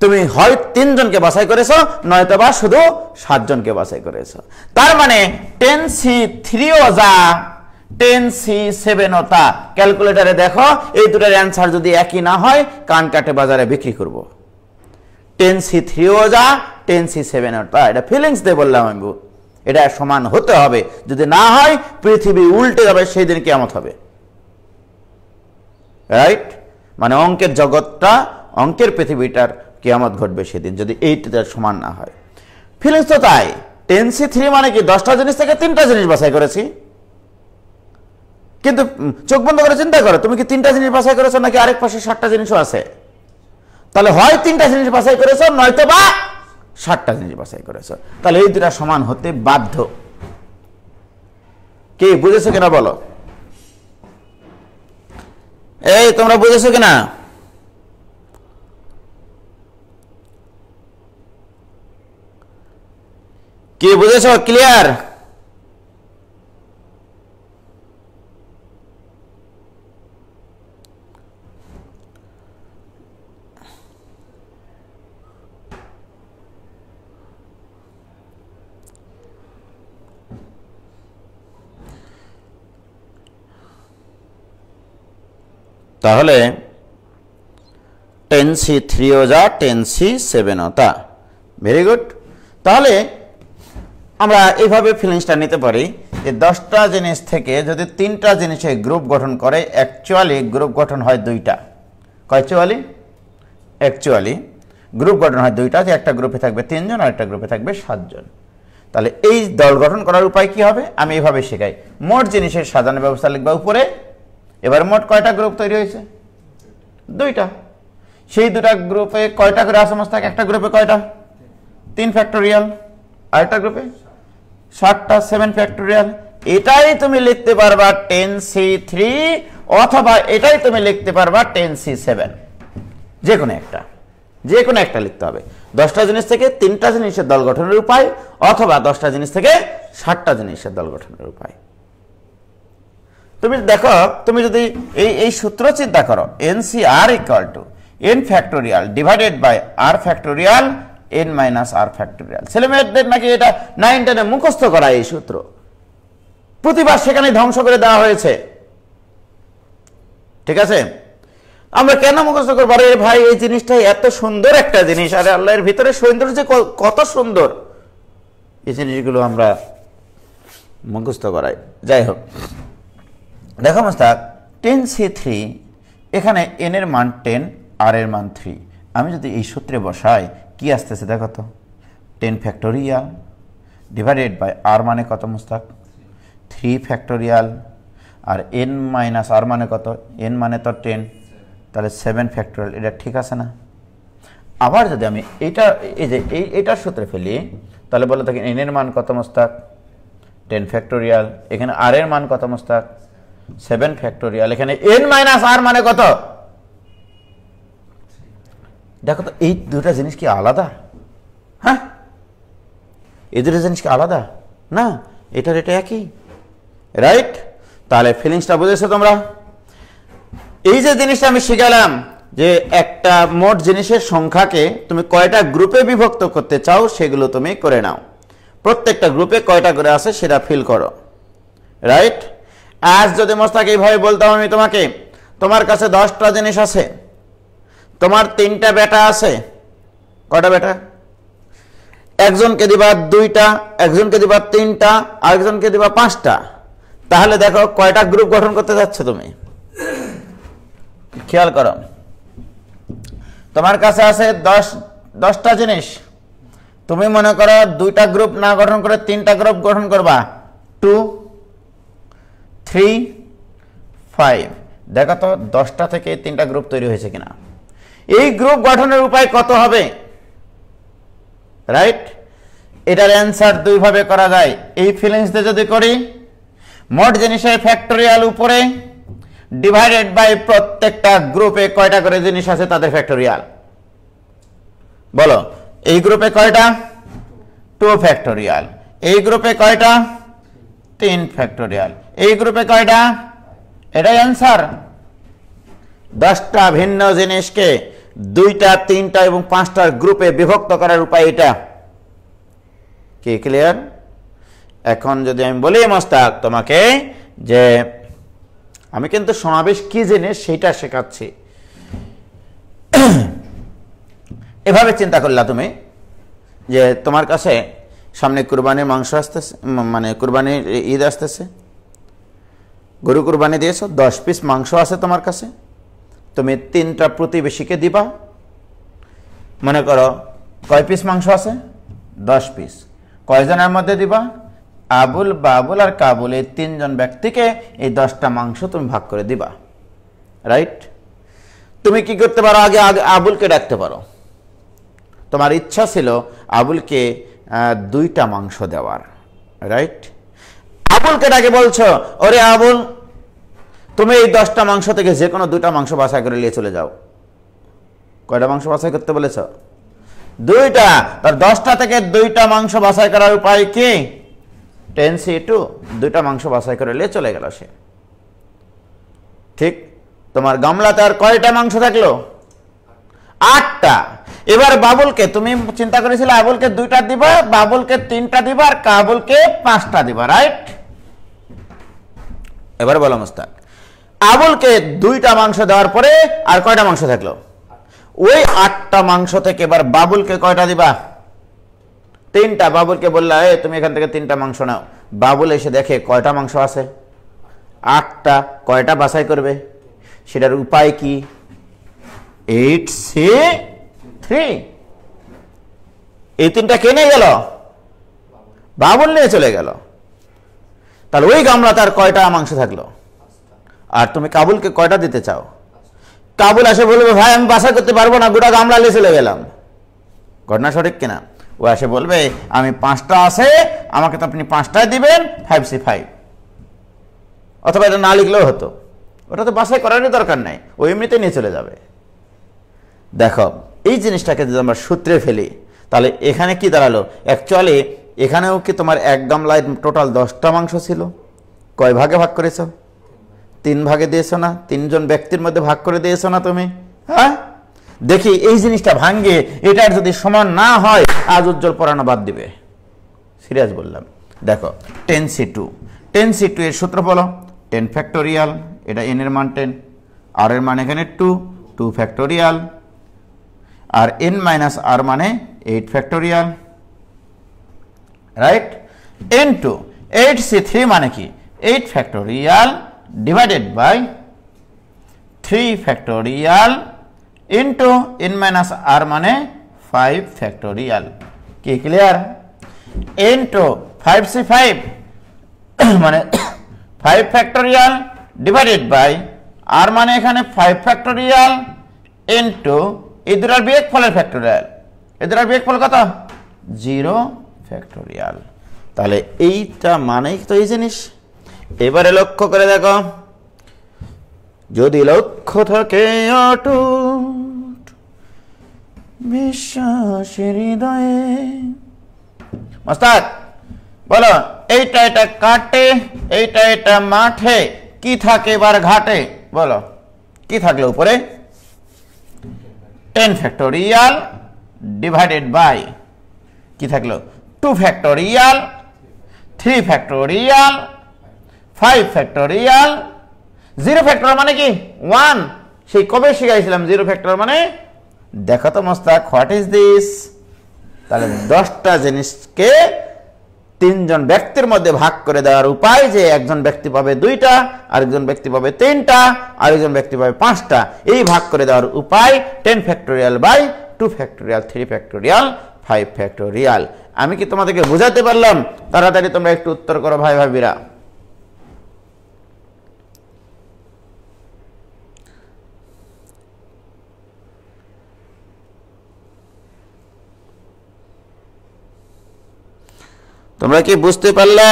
তুমি হয় 3 জনকে বাছাই করেছো, নয়তো বা শুধু 7 জনকে বাছাই করেছো। তার মানে 10C3 ও যা 10C7 ও তা। ক্যালকুলেটরে দেখো, এই দুটার অ্যান্সার যদি একই না হয়, কান কাটে বাজারে বিক্রি করব। 10C3 ও যা 10C7 ও তা, এটা ফিলিংস দিয়ে বললাম আমি, এটা সমান হতে হবে। যদি না হয় পৃথিবী উল্টে যাবে, সেই দিন কিয়ামত হবে। রাইট? মানে অঙ্কের জগৎটা, অঙ্কের পৃথিবীটার কিয়ামত ঘটবে সেদিন, যদি এইটা সমান না হয়। ফিলিংস তো তাই। 10C3 মানে কি 10টা জিনিস থেকে 3টা জিনিস বাছাই করেছি। কিন্তু চোখ বন্ধ করে চিন্তা করো, তুমি কি 3টা জিনিস বাছাই করেছো নাকি আরেক পাশে 7টা জিনিসও আছে? তাহলে হয় 3টা জিনিস বাছাই করেছো, নয়তো বা 7টা জিনিস বাছাই করেছো। তাহলে এই দুটা সমান হতে বাধ্য। কি বুঝেছো কিনা বলো? এই তোমরা বুঝেছো কিনা? কি বুঝেছো? ক্লিয়ার? তাহলে 10C3 ও যা 10C7 ও তা। Very good. তাহলে আমরা এইভাবে ফিলিংসটা নিতে পারি যে 10টা জিনিস থেকে যদি 3টা জিনিসে গ্রুপ গঠন করে, অ্যাকচুয়ালি গ্রুপ গঠন হয় 2টা। অ্যাকচুয়ালি গ্রুপ গঠন হয় 2টা, যে একটা গ্রুপে থাকবে 3 জন আর একটা গ্রুপে থাকবে 7 জন। তাহলে এই দল গঠন করার উপায় কি হবে? আমি এইভাবে শেখাই। মোট জিনিসের সাজানো ব্যবস্থা লিখবা উপরে। এবার মোট কয়টা গ্রুপ তৈরি হয়েছে? 2টা। সেই 2টা গ্রুপে কয়টা করে আছে মোস্তাক? একটা গ্রুপে কয়টা? 3 ফ্যাক্টোরিয়াল। আরেকটা গ্রুপে 7টা, 7 ফ্যাক্টোরিয়াল। এটাই তুমি লিখতে পারবা 10C3 অথবা এটাই তুমি লিখতে পারবা 10C7, যে কোনো একটা লিখতে হবে। 10টা জিনিস থেকে 3টা জিনিসের দল গঠনের উপায় অথবা 10টা জিনিস থেকে 60টা জিনিসের দল গঠনের উপায়। তুমি দেখো, তুমি যদি এই সূত্র চিন্তা করো, NCR = n factorial divided by r factorial n - r factorial. ছেলেমেয়েদের নাকি এটা 9, 10 মুখস্থ করা এই সূত্র, প্রতিবার সেখানে ধ্বংস করে দেওয়া হয়েছে। ঠিক আছে, আমরা কেন মুখস্থ করবো? আরে ভাই, এই জিনিসটা এত সুন্দর একটা জিনিস, আরে আল্লাহর ভিতরে সৌন্দর্য কত সুন্দর, এই জিনিসগুলো আমরা মুখস্থ করাই। যাই হোক, দেখো মোস্তাক, 10C3 এখানে n এর মান 10, r এর মান 3। আমি যদি এই সূত্রে বসাই কি আসতেছে দেখো তো, 10 ফ্যাক্টোরিয়াল ডিভাইডেড বাই r মানে কত মোস্তাক? 3 ফ্যাক্টোরিয়াল। আর n - r মানে কত? n মানে তো 10, তাহলে 7 ফ্যাক্টোরিয়াল। এটা ঠিক আছে না? আবার যদি আমি এটার সূত্রে ফেলি, তাহলে বলে থাকি n এর মান কত মোস্তাক? 10 ফ্যাক্টোরিয়াল। এখানে r এর মান কত মোস্তাক? 7 ফ্যাক্টোরিয়াল। এখানে n - r মানে কত? দেখো তো, এই দুটা জিনিস কি আলাদা? হ্যাঁ, এই দুটো জিনিস কি আলাদা? না, এটা একই, রাইট? তাহলে ফিলিংসটা বুঝেছো তোমরা? এই যে জিনিসটা আমি শিখালাম যে একটা মোট জিনিসের সংখ্যাকে তুমি কয়টা গ্রুপে বিভক্ত করতে চাও সেগুলো তুমি করে নাও। প্রত্যেকটা গ্রুপে কয়টা করে আছে সেটা ফিল করো, রাইট? আজ যদি মোস্তাক এইভাবে বলতাম আমি তোমাকে, তোমার কাছে 10টা জিনিস আছে, তোমার 3টা বেটা আছে। কয়টা বেটা? একজনকে দিবা 2টা, একজনকে দিবা 3টা, আরেকজনকে দিবা 5টা। তাহলে দেখো কয়টা গ্রুপ গঠন করতে যাচ্ছ তুমি, খেয়াল করো। তোমার কাছে আছে 10টা জিনিস, তুমি মনে করো 2টা গ্রুপ না গঠন করে 3টা গ্রুপ গঠন করবা, 2, 3, 5। দেখো তো 10টা থেকে 3টা গ্রুপ তৈরি হয়েছে কিনা। এই গ্রুপ গঠনের উপায় কত হবে, রাইট? এটার অ্যান্সার 2 ভাবে করা যায়। এই ফিলিংস দিয়ে যদি করি, মোট জিনিসের ফ্যাক্টোরিয়াল উপরে ডিভাইডেড বাই প্রত্যেকটা গ্রুপে কয়টা করে জিনিস আছে তাদের ফ্যাক্টোরিয়াল। বলো, এই গ্রুপে কয়টা? 2 ফ্যাক্টোরিয়াল। এই গ্রুপে কয়টা? 3 ফ্যাক্টোরিয়াল। এই গ্রুপে কয়টা? এটাই অ্যান্সার। 10টা ভিন্ন জিনিসকে 2টা, 3টা এবং 5টার গ্রুপে বিভক্ত করার উপায় এটা। কি ক্লিয়ার? এখন যদি আমি বলি মোস্তাক তোমাকে যে আমি কিন্তু সমাবেশ কি জিনিস সেটা শেখাচ্ছি, এভাবে চিন্তা করলা তুমি যে তোমার কাছে সামনে কুরবানির মাংস আসতেছে, মানে কুরবানির ঈদ আসতেছে, গরু কুরবানি দিয়েছো, 10 পিস মাংস আছে তোমার কাছে, তুমি 3টা প্রতিবেশীকে দিবা। মনে করো কয় পিস মাংস আছে? 10 পিস। কয়জনের মধ্যে দিবা? আবুল, বাবুল আর কাবুল, এই 3 জন ব্যক্তিকে এই 10টা মাংস তুমি ভাগ করে দিবা, রাইট? তুমি কি করতে পারো? আগে আবুলকে ডাকতে পারো। তোমার ইচ্ছা ছিল আবুলকে 2টা মাংস দেওয়ার, রাইট? আবুলকে ডাকে বলছো, ওরে আবুল, তুমি এই 10টা মাংস থেকে যে কোনো 2টা মাংস বাছাই করে নিয়ে চলে যাও। কয়টা মাংস বাছাই করতে বলেছ? 2টা। তার 10টা থেকে 2টা মাংস বাছাই করার উপায় কি? 10C2, 2টা মাংস বাছাই করে নিয়ে চলে গেল সে। ঠিক? তোমার গামলাতে আর কয়টা মাংস থাকলো? 8টা। এবার বাবুলকে তুমি চিন্তা করেছিলে আবুলকে 2টা দিবা, বাবুলকে 3টা দিবা আর কাবুলকে 5টা দিবা, রাইট? এবার বলো মোস্তাক, আবুলকে 2টা মাংস দেওয়ার পরে আর কয়টা মাংস থাকলো? ওই 8টা মাংস থেকে এবার বাবুলকে কয়টা দিবা? 3টা। বাবুলকে বললা, তুমি এখান থেকে 3টা মাংস নাও। বাবুল এসে দেখে কয়টা মাংস আছে? 8টা। কয়টা বাছাই করবে? সেটার উপায় কি? 8C3। এই 3টা কে নিয়ে গেল? বাবুল নিয়ে চলে গেল। তাহলে ওই গামলাতে আর কয়টা মাংস থাকলো? আর তুমি কাবুলকে কয়টা দিতে চাও? কাবুল এসে বলবে, ভাই আমি বাছাই করতে পারবো না, গোটা গামলা নিয়ে চলে গেলাম। ঘটনা সঠিক কিনা? ও এসে বলবে, আমি 5টা আছে, আমাকে তো আপনি 5টাই দিবেন, 5C5। অথবা এটা না লিখলেও হতো, ওটা তো বাছাই করারই দরকার নাই, ও এমনিতে নিয়ে চলে যাবে। দেখো এই জিনিসটাকে যদি আমরা সূত্রে ফেলি তাহলে এখানে কি দাঁড়ালো, অ্যাকচুয়ালি এখানেও কি তোমার এক গামলায় টোটাল 10টা মাংস ছিল, কয় ভাগে ভাগ করেছো? 3 ভাগে দিয়েছো না? 3 জন ব্যক্তির মধ্যে ভাগ করে দিয়েছো না তুমি? হ্যাঁ, দেখি এই জিনিসটা ভাঙ্গে এটার যদি সমান না হয় আজ উজ্জ্বল পড়ানো বাদ দিবে, সিরিয়াস বললাম। দেখো 10c2, 10c2 এর সূত্র বলো, 10 ফ্যাক্টোরিয়াল, এটা n এর মান 10, r এর মান এখানে 2, 2 ফ্যাক্টোরিয়াল, আর n মাইনাস r মানে 8 ফ্যাক্টোরিয়াল, রাইট? ইনটু 8c3 মানে কি 8 factorial divided by 3 factorial into n minus r মানে 5 ফ্যাক্টোরিয়াল। কি ক্লিয়ার? ইনটু 5c5 মানে 5 ফ্যাক্টোরিয়াল ডিভাইডেড বাই r মানে এখানে 5 ফ্যাক্টোরিয়াল ইনটু এই দুটার বিয়োগফলের ফ্যাক্টোরিয়াল, এই দুটার বিয়োগফল কত? 0 ফ্যাক্টোরিয়াল। তাহলে এইটা মানেই তো এই জিনিস। এবারে লক্ষ্য করে দেখো, যদি লক্ষ্য থাকে অটুট বিশ্বাসের হৃদয়ে, মাস্টার বলো এইটা এটা কাটে, এইটা এটা মাঠে, কি থাকে এবার ঘাটে? বলো কি থাকলো উপরে? 10 ফ্যাক্টোরিয়াল ডিভাইডেড বাই কি থাকলো? 2 ফ্যাক্টোরিয়াল, 3 ফ্যাক্টোরিয়াল, 5 ফ্যাক্টোরিয়াল, 0 ফ্যাক্টোরিয়াল মানে কি 1। সেই কবে শিখাইছিলাম 0 ফ্যাক্টোরিয়াল মানে? দেখো তো মোস্তাক, হোয়াট ইজ দিস? তাহলে 10টা জিনিসকে 3 জন ব্যক্তির মধ্যে ভাগ করে দেওয়ার উপায় যে একজন ব্যক্তি পাবে 2টা, আরেকজন ব্যক্তি পাবে 3টা, আরেকজন ব্যক্তি পাবে 5টা। এই ভাগ করে দেওয়ার উপায় 10 factorial by 2 factorial, 3 factorial, 5 factorial. আমি কি তোমাদেরকে বোঝাতে পারলাম? তাড়াতাড়ি তোমরা একটু উত্তর করো ভাই ভাবিরা। তোমরা কি বুঝতে পারলা?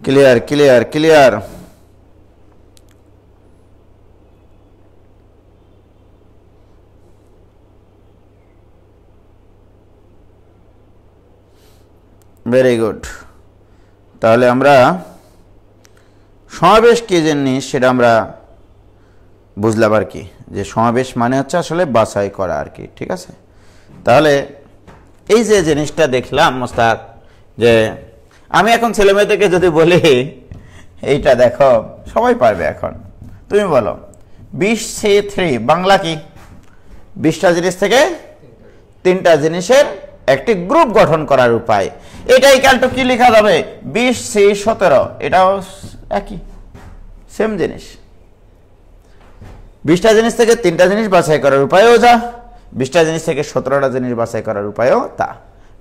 Clear clear clear. Very good. তাহলে আমরা সমাবেশ কি জিনিস সেটা আমরা বুঝলাম আর কি, যে সমাবেশ মানে হচ্ছে আসলে বাছাই করা আর কি, ঠিক আছে? তাহলে এই যে জিনিসটা দেখলাম মোস্তাক, যে আমি এখন ছেলেমেয়েদেরকে যদি বলি এইটা দেখো, সবাই পারবে। এখন তুমি বলো 20c3 বাংলা কি? 20টা জিনিস থেকে 3টা জিনিসের একটি গ্রুপ গঠন করার উপায়। এটা ইকুয়াল টু কি লেখা যাবে? 20c17, এটাও একই সেম জিনিস। 20টা জিনিস থেকে 3টা জিনিস বাছাই করার উপায়ও যা, 20টা জিনিস থেকে 17টা জিনিস বাছাই করার উপায়ও তা।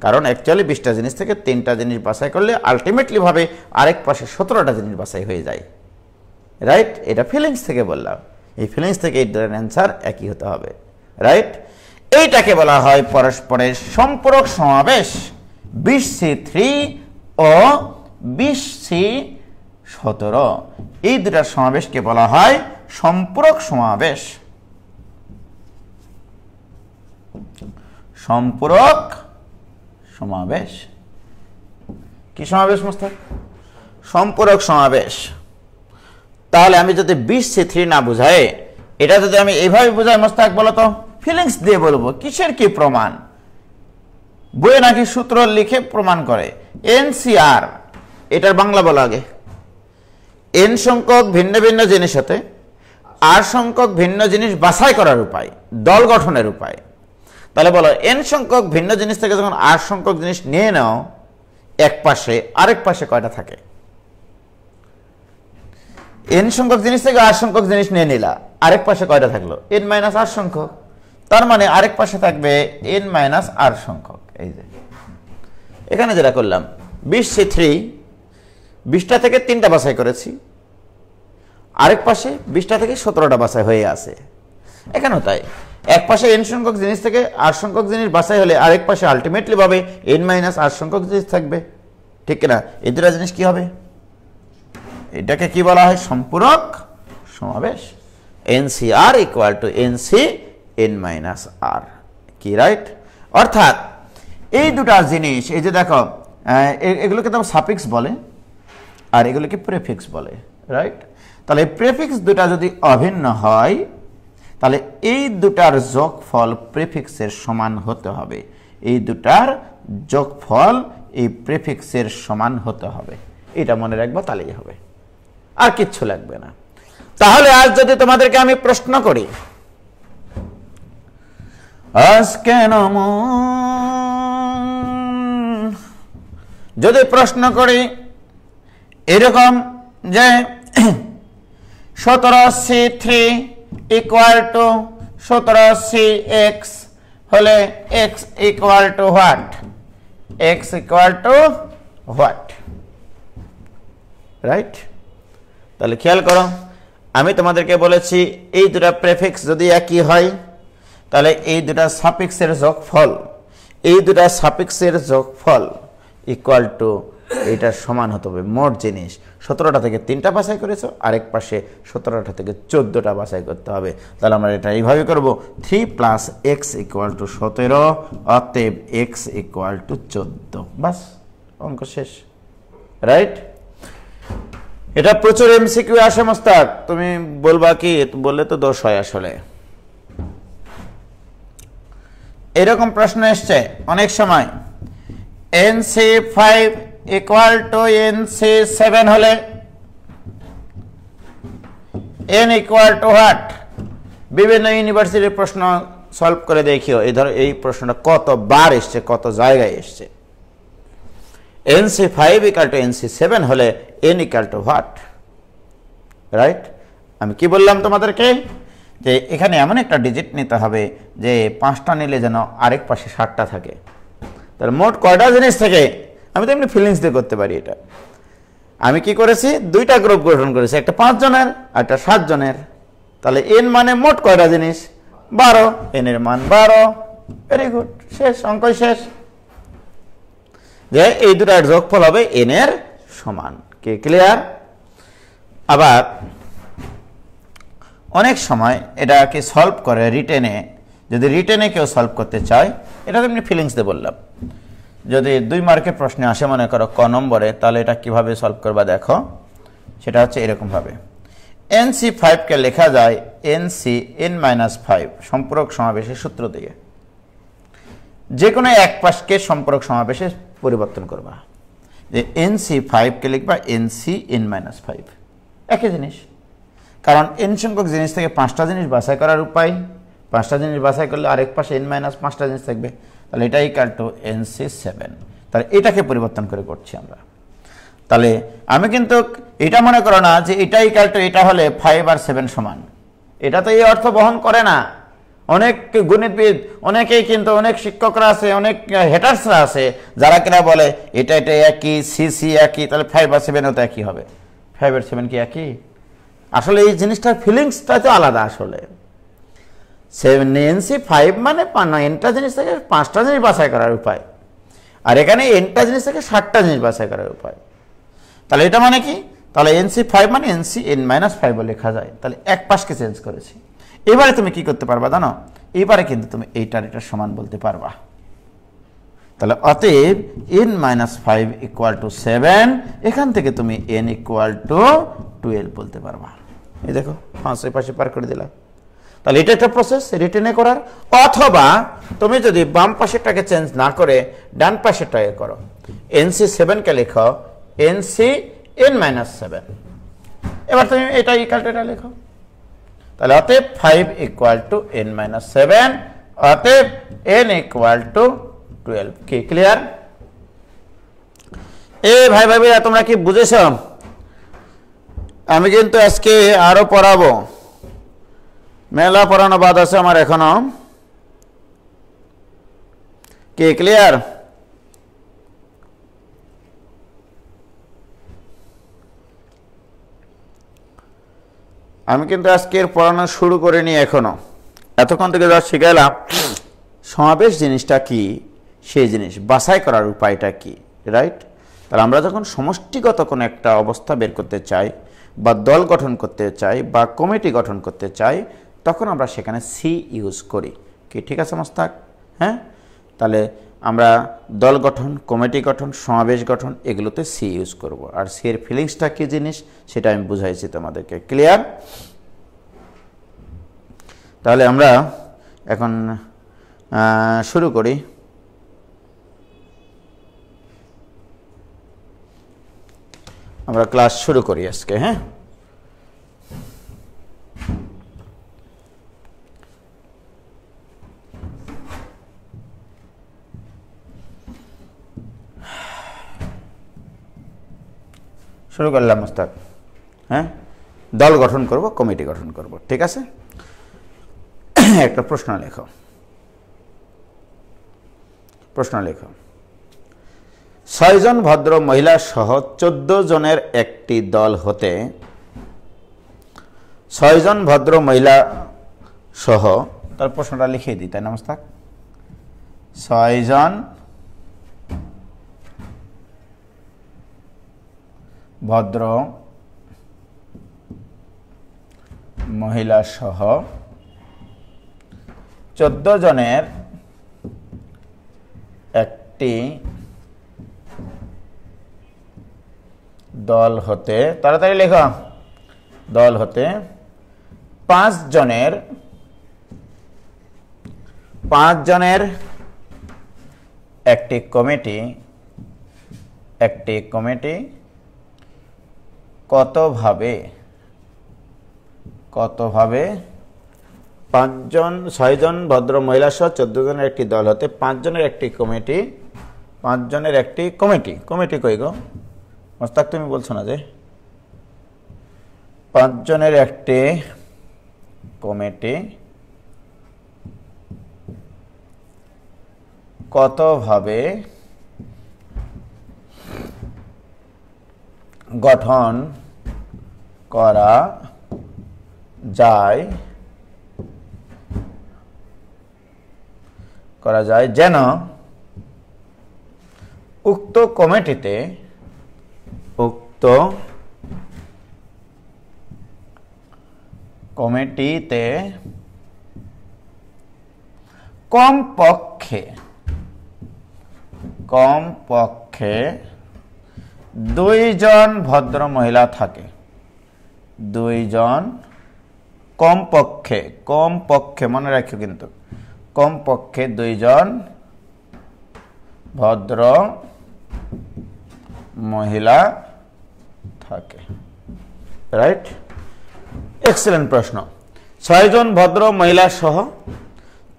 কারণ অ্যাকচুয়ালি 20টা জিনিস থেকে 3টা জিনিস বাছাই করলে আলটিমেটলি ভাবে আরেক পাশে 17টা জিনিস বাছাই হয়ে যায়, রাইট? এটা ফিলিংস থেকে বললাম, এই ফিলিংস থেকে এটার অ্যান্সার একই হতে হবে, রাইট? এইটাকে বলা হয় পরস্পরের সম্পূরক সমাবেশ। 20c3 ও 20c17 এই দুটার সমাবেশকে বলা হয় সম্পূরক সমাবেশ। সম্পূরক সমাবেশ কি সমাবেশ মোস্তাক? সম্পূরক সমাবেশ। তাহলে আমি যদি 20c3 না বুঝাই, এটা যদি আমি এইভাবে বুঝাই মোস্তাক, বলো তো ফিলিংস দিয়ে বলবো কিসের কি প্রমাণ? বইয়ে নাকি সূত্র লিখে প্রমাণ করে। এনসিআর, এটার বাংলা বলা আগে। এন সংখ্যক ভিন্ন ভিন্ন জিনিস হতে আর সংখ্যক ভিন্ন জিনিস বাছাই করার উপায়, দল গঠনের উপায়। তাহলে বলো এন সংখ্যক ভিন্ন জিনিস থেকে যখন আর সংখ্যক জিনিস নিয়ে নাও, এক পাশে আরেক পাশে কয়টা থাকে? এন সংখ্যক জিনিস থেকে আর সংখ্যক জিনিস নিয়ে নিলা, আরেক পাশে কয়টা থাকলো? এন মাইনাস আর সংখ্যক। তার মানে আরেক পাশে থাকবে এন মাইনাস আর সংখ্যক। এই যে এখানে যেটা করলাম 20c3 20টা থেকে 3টা বাছাই করেছি, আরেক পাশে 20টা থেকে 17টা বাছাই হয়ে আছে। এখানেও তাই, এক পাশে n সংখ্যক জিনিস থেকে r সংখ্যক জিনিস বাছাই হলে আরেক পাশে আলটিমেটলি ভাবে n মাইনাস r সংখ্যক জিনিস থাকবে, ঠিক কিনা? এই দুটা জিনিস কি হবে? এটাকে কি বলা হয়? সম্পূরক সমাবেশ। NCR equal to NC n minus r, কি রাইট? অর্থাৎ এই দুটা জিনিস, এই যে দেখো এগুলোকে তো সাফিক্স বলে আর এগুলোকে প্রেফিক্স বলে, রাইট? তাহলে প্রেফিক্স দুটা যদি অভিন্ন হয় তাহলে এই দুটার যোগফল প্রেফিক্সের সমান হতে হবে। এই দুটার যোগফল এই প্রেফিক্সের সমান হতে হবে, এটা মনে রাখবা, তাহলেই হবে, আর কিচ্ছু লাগবে না। তাহলে আজ যদি তোমাদেরকে আমি প্রশ্ন করি, আজ কেন যদি প্রশ্ন করি এরকম যে 17C3 ইকুয়াল টু 17CX হলে x equal to what? x equal to what, right? তাহলে খেয়াল করো, আমি তোমাদেরকে বলেছি এই দুটা প্রেফিক্স যদি একই হয় তাহলে এই দুটা সাফিক্সের যোগফল, এই দুটা সাফিক্সের যোগফল ইকুয়াল টু এটার সমান হতে হবে। মোট জিনিস 17টা থেকে 3টা বাছাই করেছো, আরেক পাশে 17টা থেকে 14টা বাছাই করতে হবে। তাহলে আমরা এটা এইভাবে করব, 3 প্লাস x ইকুয়াল টু 17, অতএব x ইকুয়াল টু 14, বাস, অঙ্ক শেষ, রাইট? এটা প্রচুর এমসিকিউ আসে মোস্তাক, তুমি বলবা কি বললে তো দোষ হয়। আসলে এরকম প্রশ্ন এসছে অনেক সময়, NC5 ইকুয়াল টু NC7 হলে n ইকুয়াল টু হোয়াট? বিভিন্ন ইউনিভার্সিটির প্রশ্ন সলভ করে দেখিও, এই ধরো এই প্রশ্নটা কতবার এসছে, কত জায়গায় এসছে। NC5 ইকুয়াল টু NC7 হলে n equal to what, right? আমি কি বললাম তোমাদেরকে যে এখানে এমন একটা ডিজিট নিতে হবে যে 5টা নিলে যেন আরেক পাশে 7টা থাকে। তাহলে মোট কয়টা জিনিস থেকে, আমি তো এমনি ফিলিংস দিয়ে করতে পারি এটা। আমি কি করেছি, 2টা গ্রুপ গঠন করেছি, একটা 5 জনের আর একটা 7 জনের। তাহলে n মানে মোট কয়টা জিনিস? 12, n এর মান 12, ভেরি গুড, শেষ, অঙ্কই শেষ। যে এই দুটার যোগফল হবে n এর সমান, কি ক্লিয়ার? আবার অনেক সময় এটাকে সলভ করে রিটেনে, যদি রিটেনে কেউ সলভ করতে চায়, এটা তো এমনি ফিলিংস দিয়ে বললাম, যদি 2 মার্কের প্রশ্নে আসে মনে করো ক নম্বরে, তাহলে এটা কিভাবে সলভ করবা দেখো, সেটা হচ্ছে এরকম ভাবে, NC5 কে লেখা যায় NC n-5 সম্পূরক সমাবেশের সূত্র দিয়ে। যে কোনো এক পাশকে সম্পূরক সমাবেশে পরিবর্তন করবা, যে NC5 কে লিখবা NC n-5, একই জিনিস। কারণ n সংখ্যক জিনিস থেকে 5টা জিনিস বাছাই করার উপায়, 5টা জিনিস বাছাই করলে আরেক পাশে n-5টা জিনিস থাকবে, তাহলে এটা ইকুয়াল টু NC7। তাহলে এটাকে পরিবর্তন করে করছি আমরা। তাহলে আমি কিন্তু এটা মনে করো না যে এটা ইকুয়াল টু এটা হলে 5 আর 7 সমান, এটা তো এই অর্থ বহন করে না। অনেক গণিতবিদ, অনেকেই কিন্তু, অনেক শিক্ষকরা আছে, অনেক হেটার্সরা আছে যারা কিনা বলে এটা এটা একই, সি একই, তাহলে 5 আর 7ও তো একই হবে। 5 আর 7 কি একই? আসলে এই জিনিসটার ফিলিংসটা তো আলাদা। আসলে NC5 মানে nটা জিনিস থেকে 5টা জিনিস বাছাই করার উপায়, আর এখানে nটা জিনিস থেকে 7টা জিনিস বাছাই করার উপায়। তাহলে এটা মানে কি? তাহলে NC5 মানে NC n-5 লেখা যায়। তাহলে এক পাশকে চেঞ্জ করেছি। এবারে তুমি কি করতে পারবা জানো? এবারে কিন্তু তুমি এইটার এটা সমান বলতে পারবা। তাহলে অতএব n-5 ইকুয়াল টু 7, এখান থেকে তুমি n ইকুয়াল টু 12 বলতে পারবা। এই দেখো 5 এই পাশে পার করে দিলাম। তাহলে এটা একটা প্রসেস রিটেনে করার। অথবা তুমি যদি বাম পাশেরটাকে চেঞ্জ না করে ডান পাশেরটাকে করো, NC7 কে লেখো NC n-7, এবার তুমি এটা ইকুয়াল টু এটা লেখো। তাহলে অতএব 5 ইকুয়াল টু n-7, অতএব n ইকুয়াল টু 12, কি ক্লিয়ার? এ ভাই ভাইরা তোমরা কি বুঝেছ? আমি কিন্তু আজকে আরো পড়াবো, মেলা পড়ানো বাদ আছে আমার এখনো, কি ক্লিয়ার? আমি কিন্তু আজকের পড়ানো শুরু করিনি এখনো, এতক্ষণ থেকে যা শিখাইলাম সমাবেশ জিনিসটা কি, সেই জিনিস বাছাই করার উপায়টা কি, রাইট? তাহলে আমরা যখন সমষ্টিগত কোনো একটা অবস্থা বের করতে চাই বা দল গঠন করতে চাই বা কমিটি গঠন করতে চাই, তখন আমরা সেখানে সি ইউজ করি। কি ঠিক আছে মোস্তাক? হ্যাঁ, তাহলে আমরা দল গঠন, কমিটি গঠন, সমাবেশ গঠন এগুলোতে সি ইউজ করব। আর সি এর ফিলিংসটা কী জিনিস সেটা আমি বুঝাইছি তোমাদেরকে। ক্লিয়ার? তাহলে আমরা এখন শুরু করি। আমরা ক্লাস শুরু করি আজকে। হ্যাঁ, শুরু করলাম মোস্তাক। হ্যাঁ, দল গঠন করব, কমিটি গঠন করব, ঠিক আছে? একটা প্রশ্ন লেখো, প্রশ্ন লেখো। 6 জন ভদ্র মহিলা সহ 14 জনের একটি দল হতে, 6 জন ভদ্র মহিলা সহ, তার প্রশ্নটা লিখিয়ে দিই, তাই না মোস্তাক? 6 জন ভদ্র মহিলা সহ 14 জনের একটি দল হতে, তাড়াতাড়ি লেখো, দল হতে 5 জনের একটি কমিটি, কতভাবে 6 জন ভদ্র মহিলা সহ 14 জনের একটি দল হতে 5 জনের একটি কমিটি, 5 জনের একটি কমিটি, কমিটি কই গো মোস্তাক? তুমি বলছো না যে 5 জনের একটি কমিটি কতভাবে গঠন করা যায় যেন উক্ত কমিটিতে কমপক্ষে 2 জন ভদ্র মহিলা থাকে। 2 জন, কমপক্ষে মনে রাখো কিন্তু, কমপক্ষে 2 জন ভদ্র মহিলা থাকে, রাইট? এক্সেলেন্ট প্রশ্ন। 6 জন ভদ্র মহিলা সহ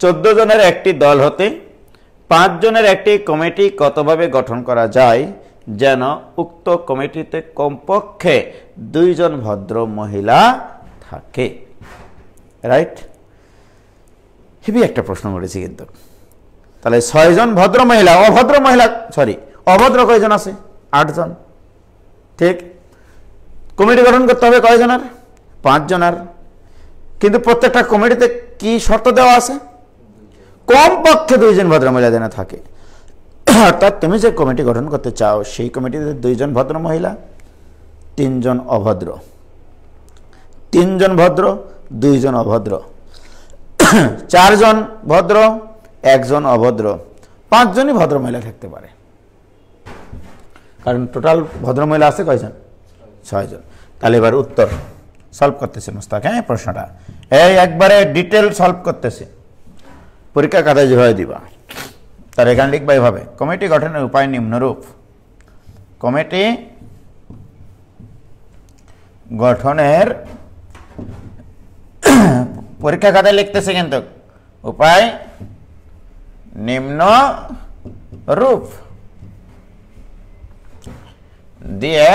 14 জনের একটি দল হতে 5 জনের একটি কমিটি কতভাবে গঠন করা যায় যেন উক্ত কমিটিতে কমপক্ষে 2 জন ভদ্র মহিলা থাকে, রাইট? হেভি একটা প্রশ্ন করেছি কিন্তু। তাহলে 6 জন ভদ্র মহিলা, অভদ্র কয়জন আছে? 8 জন, ঠিক? কমিটি গঠন করতে হবে কয়জনের? 5 জনের। কিন্তু প্রত্যেকটা কমিটিতে কি শর্ত দেওয়া আছে? কমপক্ষে 2 জন ভদ্র মহিলা যেন থাকে। অর্থাৎ তুমি যে কমিটি গঠন করতে চাও সেই কমিটিতে 2 জন ভদ্র মহিলা, 3 জন অভদ্র, 3 জন ভদ্র, 2 জন অভদ্র, 4 জন ভদ্র, 1 জন অভদ্র, 5 জনই ভদ্র মহিলা থাকতে পারে। কারণ টোটাল ভদ্র মহিলা আছে কয়জন? 6 জন। তাহলে এবার উত্তর সলভ করতেছে মোস্তাক। হ্যাঁ, প্রশ্নটা এই একবারে ডিটেল সলভ করতেছে, পরীক্ষা খাতায় যেভাবে দিবা। তার এখানে লিখবা এভাবে, কমিটি গঠনের উপায় নিম্নরূপ। কমিটি গঠনের পরীক্ষা খাতায় লিখতেছে কিন্তু উপায় নিম্ন রূপ দিয়ে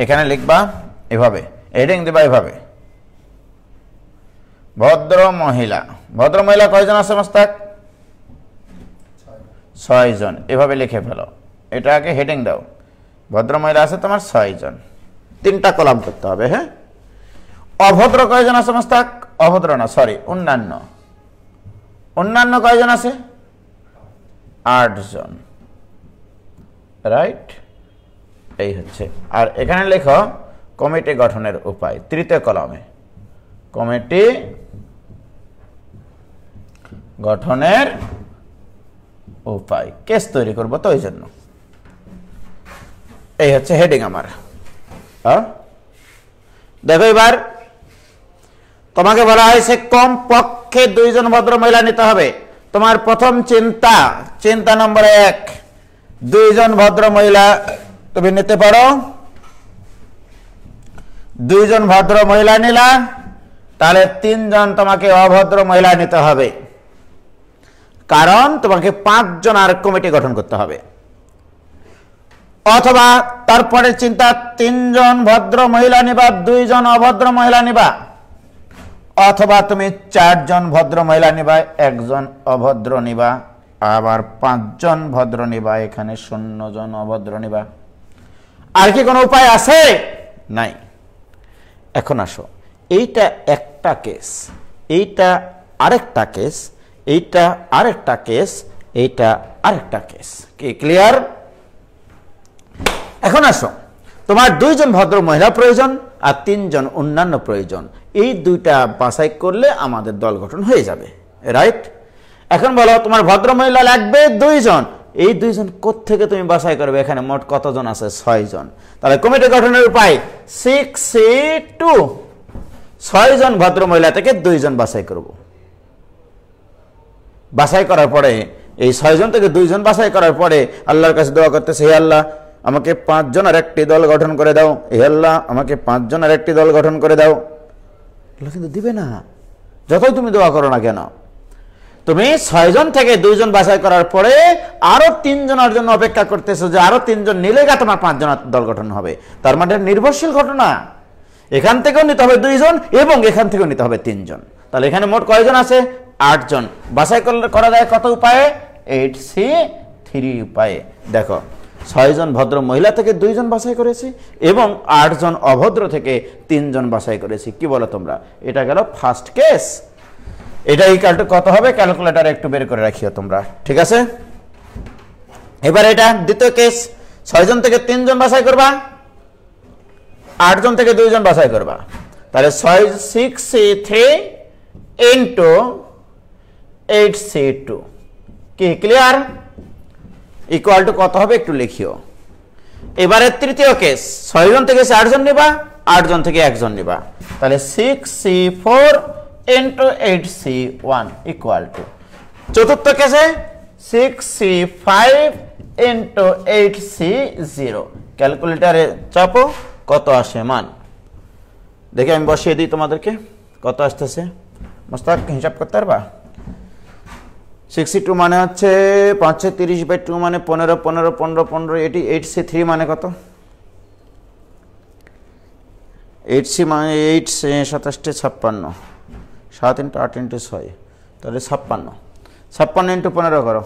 এখানে লিখবা এভাবে, হেডিং দিবা এভাবে, ভদ্র মহিলা কয়জন আছে মোস্তাক? 6 জন। এভাবে লিখে ফেলো, এটা আগে হেডিং দাও, ভদ্র মহিলা আছে তোমার 6 জন। 3টা কলাম করতে হবে। হ্যাঁ, অভদ্র কয়জন আছে মোস্তাক? অভদ্র না, সরি, অন্যান্য। অন্যান্য কয়জন আছে? 8 জন, রাইট? এই হচ্ছে। আর এখানে লেখো কমিটি গঠনের উপায়, তৃতীয় কলমে কমিটি গঠনের উপায়। কেস তৈরি করবো তো ওই জন্য। এই হচ্ছে হেডিং আমার। দেখো এবার তোমাকে বলা হয়েছে কমপক্ষে 2 জন ভদ্র মহিলা নিতে হবে। তোমার প্রথম চিন্তা নম্বর 1, 2 জন ভদ্র মহিলা তুমি নিতে পারো। 2 জন ভদ্র মহিলা নিলা, তাহলে 3 জন তোমাকে অভদ্র মহিলা নিতে হবে, কারণ তোমাকে 5 জন আর কমিটি গঠন করতে হবে। অথবা তারপরে চিন্তা, 3 জন ভদ্র মহিলা নিবা, 2 জন অভদ্র মহিলা নিবা, অথবা তুমি 4 জন ভদ্র মহিলা নিবা, 1 জন অভদ্র নিবা, আবার 5 জন ভদ্র নিবা, এখানে 0 জন অভদ্র নিবা। আর কি কোনো উপায় আছে? নাই। এখন আসো, এইটা একটা কেস, এইটা আরেকটা কেস, এইটা আরেকটা কেস, এইটা আরেকটা কেস। কি ক্লিয়ার? এখন আসো, তোমার 2 জন ভদ্র মহিলা প্রয়োজন আর 3 জন অন্যান্য প্রয়োজন। এই দুইটা বাছাই করলে আমাদের দল গঠন হয়ে যাবে, রাইট? এখন বলো, তোমার ভদ্র মহিলা লাগবে 2 জন। এই 2 জন কোত্থেকে তুমি বাছাই করবে? এখানে মোট কতজন আছে? 6 জন। তাহলে কমিটি গঠনের উপায় 6C2, 6 জন ভদ্র মহিলা থেকে 2 জন বাছাই করব। বাছাই করার পরে এই 6 জন থেকে 2 জন বাছাই করার পরে আল্লাহর কাছে দোয়া করতেছে, হে আল্লাহ আমাকে 5 জনের একটি দল গঠন করে দাও, হে আল্লাহ আমাকে 5 জনের একটি দল গঠন করে দাও। আল্লাহ কিন্তু দিবে না, যতই তুমি দোয়া করো না কেন। তুমি 6 জন থেকে 2 জন বাছাই করার পরে আরো 3 জনের জন্য অপেক্ষা করতেছো, যে আরো 3 জন নিলে তোমার 5 জনের দল গঠন হবে। তার মানে নির্ভরশীল ঘটনা। এখান থেকেও নিতে হবে 2 জন এবং এখান থেকেও নিতে হবে 3 জন। তাহলে এখানে মোট কয়জন আছে? 8 জন। বাছাই করা যায় কত উপায়ে? 8C3 উপায়ে। দেখো, 6 জন ভদ্র মহিলা থেকে 2 জন বাছাই করেছি এবং 8 জন অভদ্র থেকে 3 জন বাছাই করেছি। কি বলো তোমরা? এটা গেল ফার্স্ট কেস। এটা ইকুয়াল টু কত হবে? ক্যালকুলেটরে একটু বের করে রাখিও তোমরা, ঠিক আছে? এবার এটা দ্বিতীয় কেস, 6 জন থেকে 3 জন বাছাই করবা, 8 জন থেকে 2 জন বাছাই করবা। তাহলে 6C3 ইন্টু 8C2। কি ক্লিয়ার? ইকুয়াল টু কত হবে একটু লিখিও। এবারে তৃতীয় কেস, 6 জন থেকে 4 জন নিবা, 8 জন থেকে 1 জন নিবা। তাহলে 6C4 into 8C1 equal to. চতুর্থ কেসে 6C5 ইন্টু 8C0। ক্যালকুলেটারে চাপো, কত আসে মান দেখে আমি বসিয়ে দিই তোমাদেরকে। কত আসতেছে মোস্তাক হিসাব করতে পারবা? 62 মানে হচ্ছে 530/2 মানে 15, 15, 15, 15। এটি 8C3 মানে কত? 8C মানে 8 27 56, 7 × 8 × 6, তাহলে 56। 56 × 15 করো।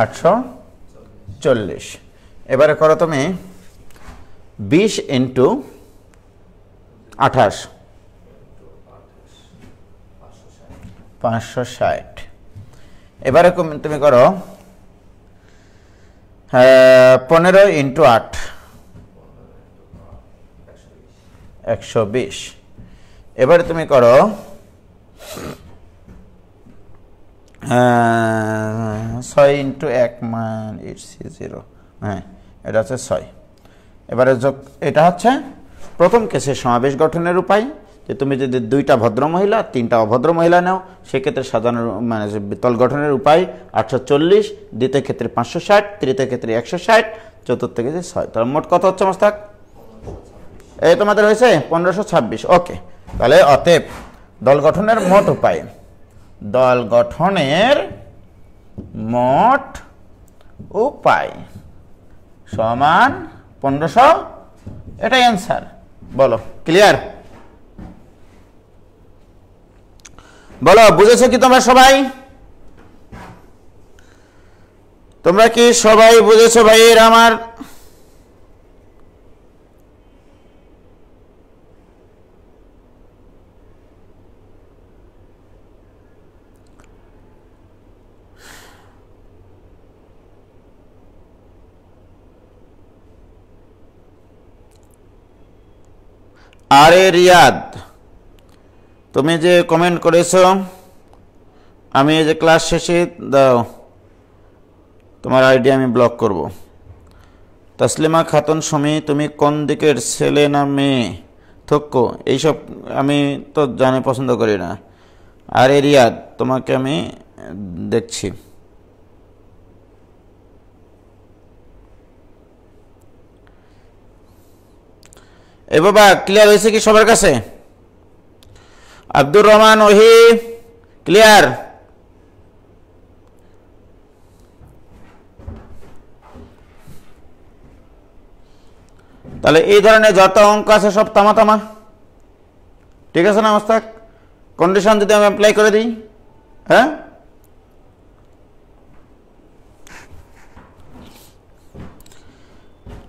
840। এবারে করো তুমি 20 × 28, 560। এবারে তুমি করো 15 × 8, 120। এবারে তুমি করো 6 × 1 মান 8C0। হ্যাঁ, এটা হচ্ছে 6। এবারে যোগ, এটা হচ্ছে প্রথম কেসে সমাবেশ গঠনের উপায়, যে তুমি যদি 2টা ভদ্র মহিলা 3টা অভদ্র মহিলা নাও, সেক্ষেত্রে সাজানোর মানে দল গঠনের উপায় 840, দ্বিতীয় ক্ষেত্রে 560, তৃতীয় ক্ষেত্রে 160, চতুর্থ ক্ষেত্রে 6। তাহলে মোট কত হচ্ছে মোস্তাক? এই তোমাদের হয়েছে 1526। ওকে, তাহলে অতএব দল গঠনের মোট উপায়, দল গঠনের মোট উপায় সমান 1500। এটাই অ্যান্সার। বলো, ক্লিয়ার? বলো, বুঝেছো কি তোমরা সবাই? তোমরা কি সবাই বুঝেছো ভাইয়ের আমার? আরে রিয়াদ, তুমি যে কমেন্ট করেছো, আমি এই যে ক্লাস শেষে দাও তোমার আইডি আমি ব্লক করব। তাসলিমা খাতুন সুমি, তুমি কোন দিকের ছেলে না মেয়ে? থক্কো, এইসব আমি তো জানে পছন্দ করি না। আরে রিয়াদ, তোমাকে আমি দেখছি। এ বাবা, ক্লিয়ার হয়েছে কি সবার কাছে? আব্দুর রহমান ওহি, ক্লিয়ার? তাহলে এই ধরনের যত অঙ্ক আছে সব তামা তামা, ঠিক আছে না মোস্তাক? কন্ডিশন যদি আমি অ্যাপ্লাই করে দিই, হ্যাঁ,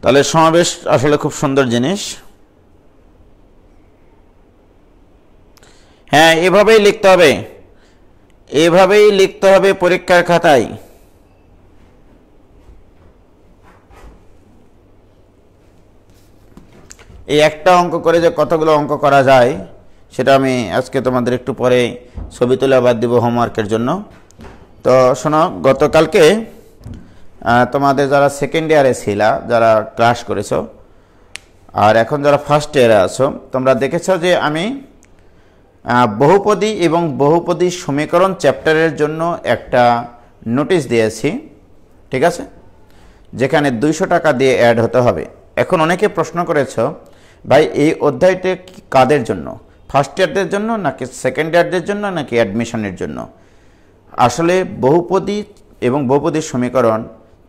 তাহলে সমাবেশ আসলে খুব সুন্দর জিনিস। হ্যাঁ, এভাবেই লিখতে হবে, এভাবেই লিখতে হবে পরীক্ষার খাতায়। এই একটা অঙ্ক করে যে কতগুলো অঙ্ক করা যায় সেটা আমি আজকে তোমাদের একটু পরে ছবি তুলে আবার দিব হোমওয়ার্কের জন্য। তো শোনো, গতকালকে তোমাদের যারা সেকেন্ড ইয়ারে ছিলা, যারা ক্লাস করেছো, আর এখন যারা ফার্স্ট ইয়ারে আছো, তোমরা দেখেছো যে আমি বহুপদী এবং বহুপদী সমীকরণ চ্যাপ্টারের জন্য একটা নোটিশ দিয়েছি, ঠিক আছে, যেখানে 200 টাকা দিয়ে অ্যাড হতে হবে। এখন অনেকে প্রশ্ন করেছো, ভাই এই অধ্যায়টা কাদের জন্য, ফার্স্ট ইয়ারদের জন্য নাকি সেকেন্ড ইয়ারদের জন্য নাকি অ্যাডমিশনের জন্য? আসলে বহুপদী এবং বহুপদী সমীকরণ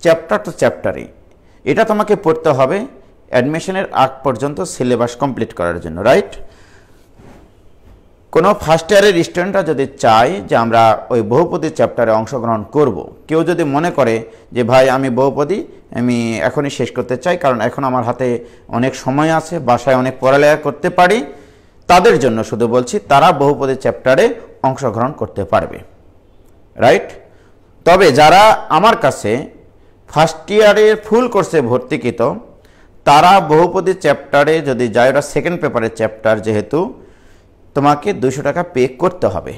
চ্যাপ্টার তো চ্যাপ্টারই, এটা তোমাকে পড়তে হবে অ্যাডমিশনের আগ পর্যন্ত সিলেবাস কমপ্লিট করার জন্য, রাইট? কোনো ফার্স্ট ইয়ারের স্টুডেন্টরা যদি চায় যে আমরা ওই বহুপদী চ্যাপ্টারে অংশগ্রহণ করব, কেউ যদি মনে করে যে ভাই আমি বহুপদী আমি এখনই শেষ করতে চাই, কারণ এখন আমার হাতে অনেক সময় আছে, বাসায় অনেক পড়ালেখা করতে পারি, তাদের জন্য শুধু বলছি তারা বহুপদী চ্যাপ্টারে অংশগ্রহণ করতে পারবে, রাইট? তবে যারা আমার কাছে ফার্স্ট ইয়ারের ফুল কোর্সে ভর্তিকৃত, তারা বহুপদী চ্যাপ্টারে যদি যায়, ওটা সেকেন্ড পেপারের চ্যাপ্টার যেহেতু, তোমাকে 200 টাকা পে করতে হবে।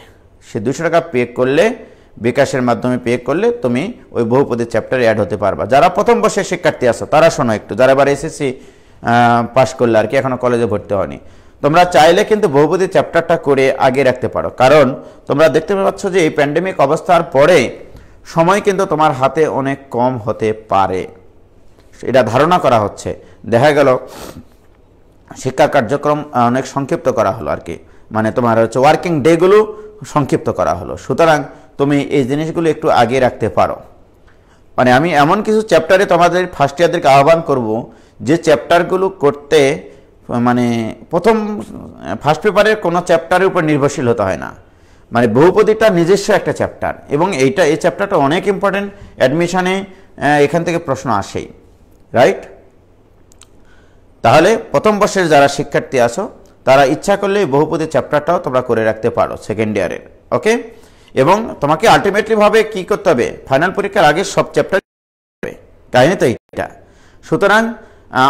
সে 200 টাকা পে করলে, বিকাশের মাধ্যমে পে করলে তুমি ওই বহুপদী চ্যাপ্টারে অ্যাড হতে পারবা। যারা প্রথম বর্ষের শিক্ষার্থী আছো তারা শোনো একটু, যারা এবার এসএসসি পাস করলে আর কি, এখনো কলেজে ভর্তি হয়নি, তোমরা চাইলে কিন্তু বহুপদী চ্যাপ্টারটা করে আগে রাখতে পারো। কারণ তোমরা দেখতে পাচ্ছ যে এই প্যান্ডেমিক অবস্থার পরে সময় কিন্তু তোমার হাতে অনেক কম হতে পারে, এটা ধারণা করা হচ্ছে। দেখা গেল শিক্ষা কার্যক্রম অনেক সংক্ষিপ্ত করা হলো আর কি, মানে তোমার হচ্ছে ওয়ার্কিং ডেগুলো সংক্ষিপ্ত করা হলো। সুতরাং তুমি এই জিনিসগুলো একটু আগে রাখতে পারো। মানে আমি এমন কিছু চ্যাপ্টারে তোমাদের ফার্স্ট ইয়ারদেরকে আহ্বান করব যে চ্যাপ্টারগুলো করতে মানে প্রথম ফার্স্ট পেপারের কোনো চ্যাপ্টারের উপর নির্ভরশীল হতে হয় না, মানে বহুপদীটা নিজস্ব একটা চ্যাপ্টার, এবং এই চ্যাপ্টারটা অনেক ইম্পর্টেন্ট, অ্যাডমিশনে এখান থেকে প্রশ্ন আসেই, রাইট? তাহলে প্রথম বর্ষের যারা শিক্ষার্থী আছো তারা ইচ্ছা করলে বহুপদী চ্যাপ্টারটাও তোমরা করে রাখতে পারো সেকেন্ড ইয়ারের, ওকে? এবং তোমাকে আলটিমেটলি ভাবে কি করতে হবে, ফাইনাল পরীক্ষার আগে সব চ্যাপ্টার, কাহিনী তো এইটা। সুতরাং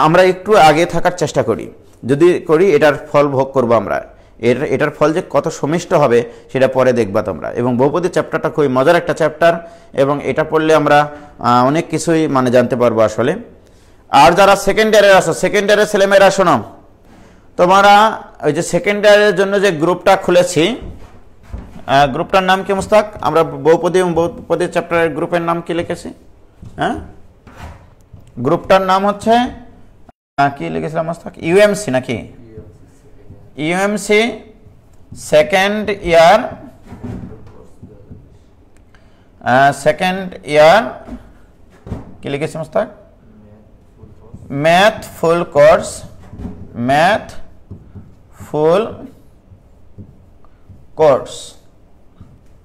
আমরা একটু আগে থাকার চেষ্টা করি, যদি করি এটার ফল ভোগ করবো আমরা। এটার ফল যে কত সমিষ্ট হবে সেটা পরে দেখবা তোমরা। এবং বহুপদী চ্যাপ্টারটা খুবই মজার একটা চ্যাপ্টার, এবং এটা পড়লে আমরা অনেক কিছুই মানে জানতে পারবো আসলে। আর যারা সেকেন্ড ইয়ারের আছো, সেকেন্ড ইয়ারের ছেলেমেয়েরা শোনো, তোমরা ওই যে সেকেন্ড ইয়ারের জন্য যে গ্রুপটা খুলেছি, গ্রুপটার নাম কি মুস্তাক? আমরা বহুপদী এবং বহুপদী চ্যাপ্টারের গ্রুপের নাম কি লিখেছি? হ্যাঁ, গ্রুপটার নাম হচ্ছে কি লিখেছিলাম মুস্তাক? ইউএমসি নাকি? UMC second year, second year কি লিখেছি Mushtaq? Math full course, math full course,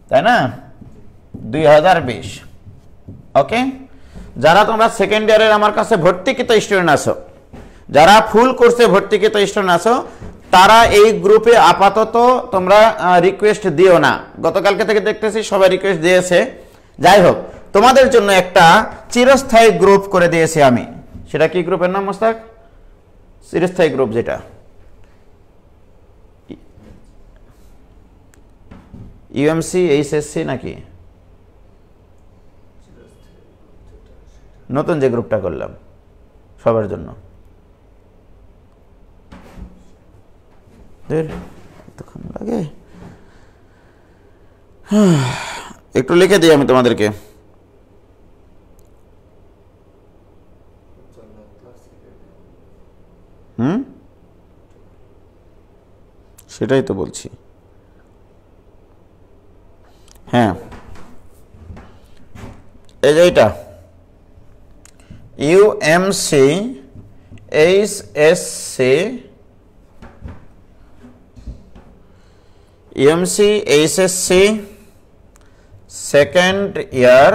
তাই না? 2020, ওকে? যারা তোমরা সেকেন্ড ইয়ারের আমার কাছে ভর্তিকৃত স্টুডেন্ট আছো, যারা ফুল কোর্সে ভর্তিকৃত স্টুডেন্ট আছো, তারা এই গ্রুপে আপাতত তোমরা রিকোয়েস্ট দিও না। গতকালকে থেকে দেখতেছি সবাই রিকোয়েস্ট দিয়েছে। যাই হোক, তোমাদের জন্য একটা চিরস্থায়ী গ্রুপ করে দিয়েছি আমি। সেটা কি গ্রুপের নাম মোস্তাক? চিরস্থায়ী গ্রুপ, যেটা ইউএমসি এইচএসসি নাকি নতুন যে গ্রুপটা করলাম সবার জন্য। এতক্ষণ লাগে, একটু লিখে দিই আমি তোমাদেরকে। সেটাই তো বলছি। হ্যাঁ, এই যে এটা UMC HSC, UMC HSC second year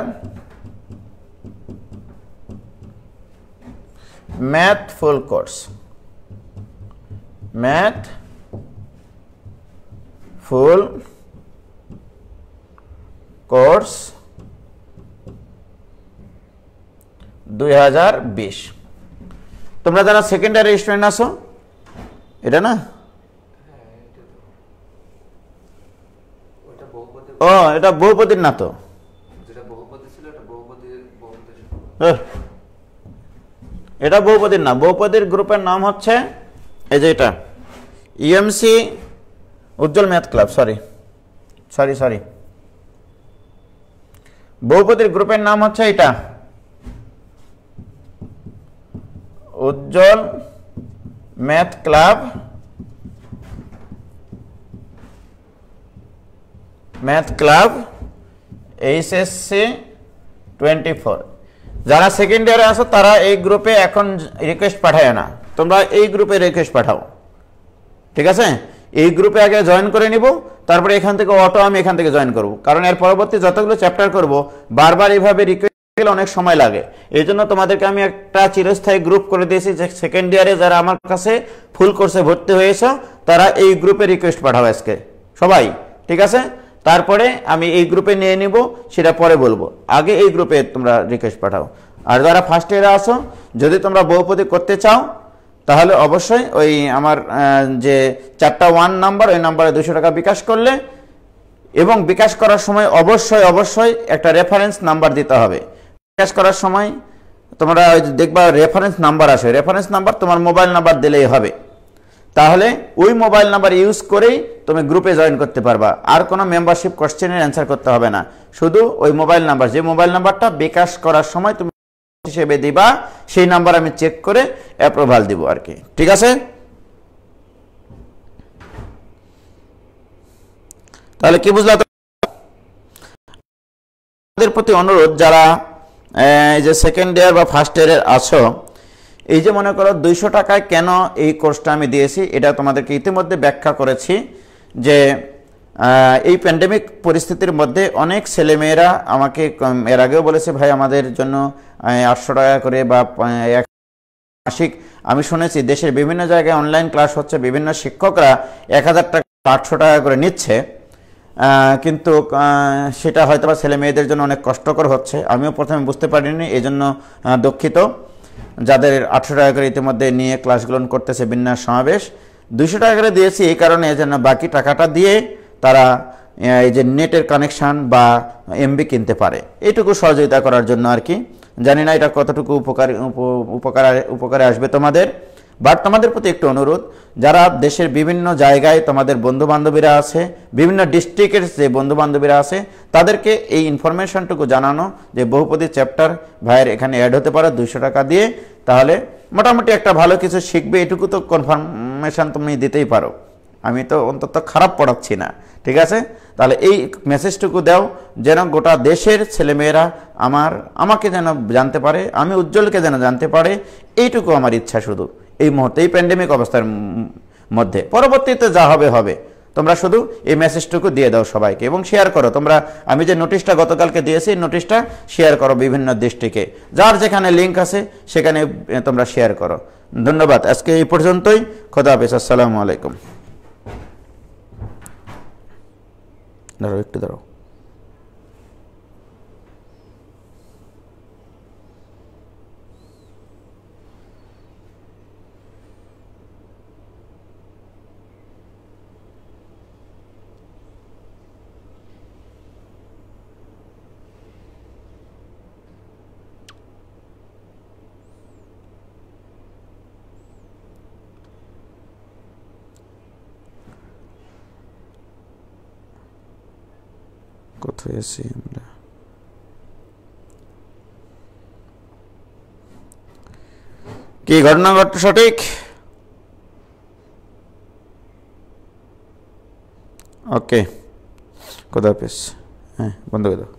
math full course, math full course 2020। তোমরা যারা সেকেন্ড ইয়ারের স্টুডেন্ট আছো, এটা না, ও এটা বহুপদীর না তো, এটা বহুপদীর না। বহুপদীর গ্রুপের নাম হচ্ছে এই যে এটা UMC Ujjwal math club. Sorry, বহুপদীর গ্রুপের নাম হচ্ছে এটা Ujjwal math club, math club HSC 24। যারা সেকেন্ড ইয়ারে আছো তারা এই গ্রুপে এখন রিকোয়েস্ট পাঠায় না, তোমরা এই গ্রুপে রিকোয়েস্ট পাঠাও, ঠিক আছে? এই গ্রুপে আগে জয়েন করে নিব, তারপরে এখান থেকে অটো আমি এখান থেকে জয়েন করব, কারণ এর পরবর্তী যতগুলো চ্যাপ্টার করব বারবার এইভাবে রিকোয়েস্ট গেলে অনেক সময় লাগে। এই জন্য তোমাদেরকে আমি একটা চিরস্থায়ী গ্রুপ করে দিয়েছি যে সেকেন্ড ইয়ারে যারা আমার কাছে ফুল কোর্সে ভর্তি হয়েছে তারা এই গ্রুপে রিকোয়েস্ট পাঠাও আজকে সবাই, ঠিক আছে? তারপরে আমি এই গ্রুপে নিয়ে নিব, সেটা পরে বলবো, আগে এই গ্রুপে তোমরা রিকোয়েস্ট পাঠাও। আর যারা ফার্স্ট ইয়ারে আসো, যদি তোমরা বহুপদী করতে চাও তাহলে অবশ্যই ওই আমার যে 4টা 1 নাম্বার, ওই নাম্বারে 200 টাকা বিকাশ করলে, এবং বিকাশ করার সময় অবশ্যই একটা রেফারেন্স নাম্বার দিতে হবে। বিকাশ করার সময় তোমরা দেখবা রেফারেন্স নাম্বার আসে, রেফারেন্স নাম্বার তোমার মোবাইল নাম্বার দিলেই হবে। তাহলে ওই মোবাইল নাম্বার ইউজ করেই তুমি গ্রুপে জয়েন করতে পারবা, আর কোনো মেম্বারশিপ কোশ্চেনের অ্যান্সার করতে হবে না। শুধু ওই মোবাইল নাম্বার, যে মোবাইল নাম্বারটা বিকাশ করার সময় তুমি হিসেবে দিবা, সেই নাম্বার আমি চেক করে অ্যাপ্রুভাল দিব আর কি, ঠিক আছে? তাহলে কি বুঝলা? তোমাদের প্রতি অনুরোধ, যারা এই যে সেকেন্ড ইয়ার বা ফার্স্ট ইয়ারের আছো, এই যে মনে করো 200 টাকায় কেন এই কোর্সটা আমি দিয়েছি, এটা তোমাদেরকে ইতিমধ্যে ব্যাখ্যা করেছি যে এই প্যান্ডেমিক পরিস্থিতির মধ্যে অনেক ছেলেমেয়েরা আমাকে এর আগেও বলেছে, ভাই আমাদের জন্য 800 টাকা করে বা মাসিক, আমি শুনেছি দেশের বিভিন্ন জায়গায় অনলাইন ক্লাস হচ্ছে, বিভিন্ন শিক্ষকরা 1000 টাকা 800 টাকা করে নিচ্ছে, কিন্তু সেটা হয়তো বা ছেলে মেয়েদের জন্য অনেক কষ্টকর হচ্ছে। আমিও প্রথমে বুঝতে পারিনি, এই জন্য দুঃখিত। যাদের 800 টাকা করে ইতিমধ্যে নিয়ে ক্লাসগুলো করতেছে বিন্যাস সমাবেশ, 200 টাকা করে দিয়েছি এই কারণে যেন বাকি টাকাটা দিয়ে তারা এই যে নেটের কানেকশান বা এমবি কিনতে পারে, এইটুকু সহযোগিতা করার জন্য আর কি। জানি না এটা কতটুকু উপকারে আসবে তোমাদের, বাট তোমাদের প্রতি একটু অনুরোধ, যারা দেশের বিভিন্ন জায়গায় তোমাদের বন্ধুবান্ধবীরা আছে, বিভিন্ন ডিস্ট্রিক্টের যে বন্ধুবান্ধবীরা আছে, তাদেরকে এই ইনফরমেশনটুকু জানানো যে বহুপদী চ্যাপ্টার ভাইয়ের এখানে অ্যাড হতে পারে 200 টাকা দিয়ে, তাহলে মোটামুটি একটা ভালো কিছু শিখবে, এটুকু তো কনফার্মেশন তুমি দিতেই পারো। আমি তো অন্তত খারাপ পড়াচ্ছি না, ঠিক আছে? তাহলে এই মেসেজটুকু দাও যেন গোটা দেশের ছেলেমেয়েরা আমাকে যেন জানতে পারে, আমি উজ্জ্বলকে যেন জানতে পারে, এইটুকু আমার ইচ্ছা শুধু এই মুহূর্তে, এই প্যান্ডেমিক অবস্থার মধ্যে। পরবর্তীতে যা হবে হবে, তোমরা শুধু এই মেসেজটুকু দিয়ে দাও সবাইকে এবং শেয়ার করো। তোমরা আমি যে নোটিশটা গতকালকে দিয়েছি নোটিশটা শেয়ার করো বিভিন্ন ডিস্ট্রিক্টে, যার যেখানে লিঙ্ক আছে সেখানে তোমরা শেয়ার করো। ধন্যবাদ, আজকে এই পর্যন্তই। খোদা হাফেজ, আসসালামু আলাইকুম। দাঁড়াও একটু দাঁড়াও। কোথায় আছি আমরা? কি ঘটনা ঘটনা সঠিক? ওকে, খোদা হাফেজ। হ্যাঁ, বন্ধ করে দাও।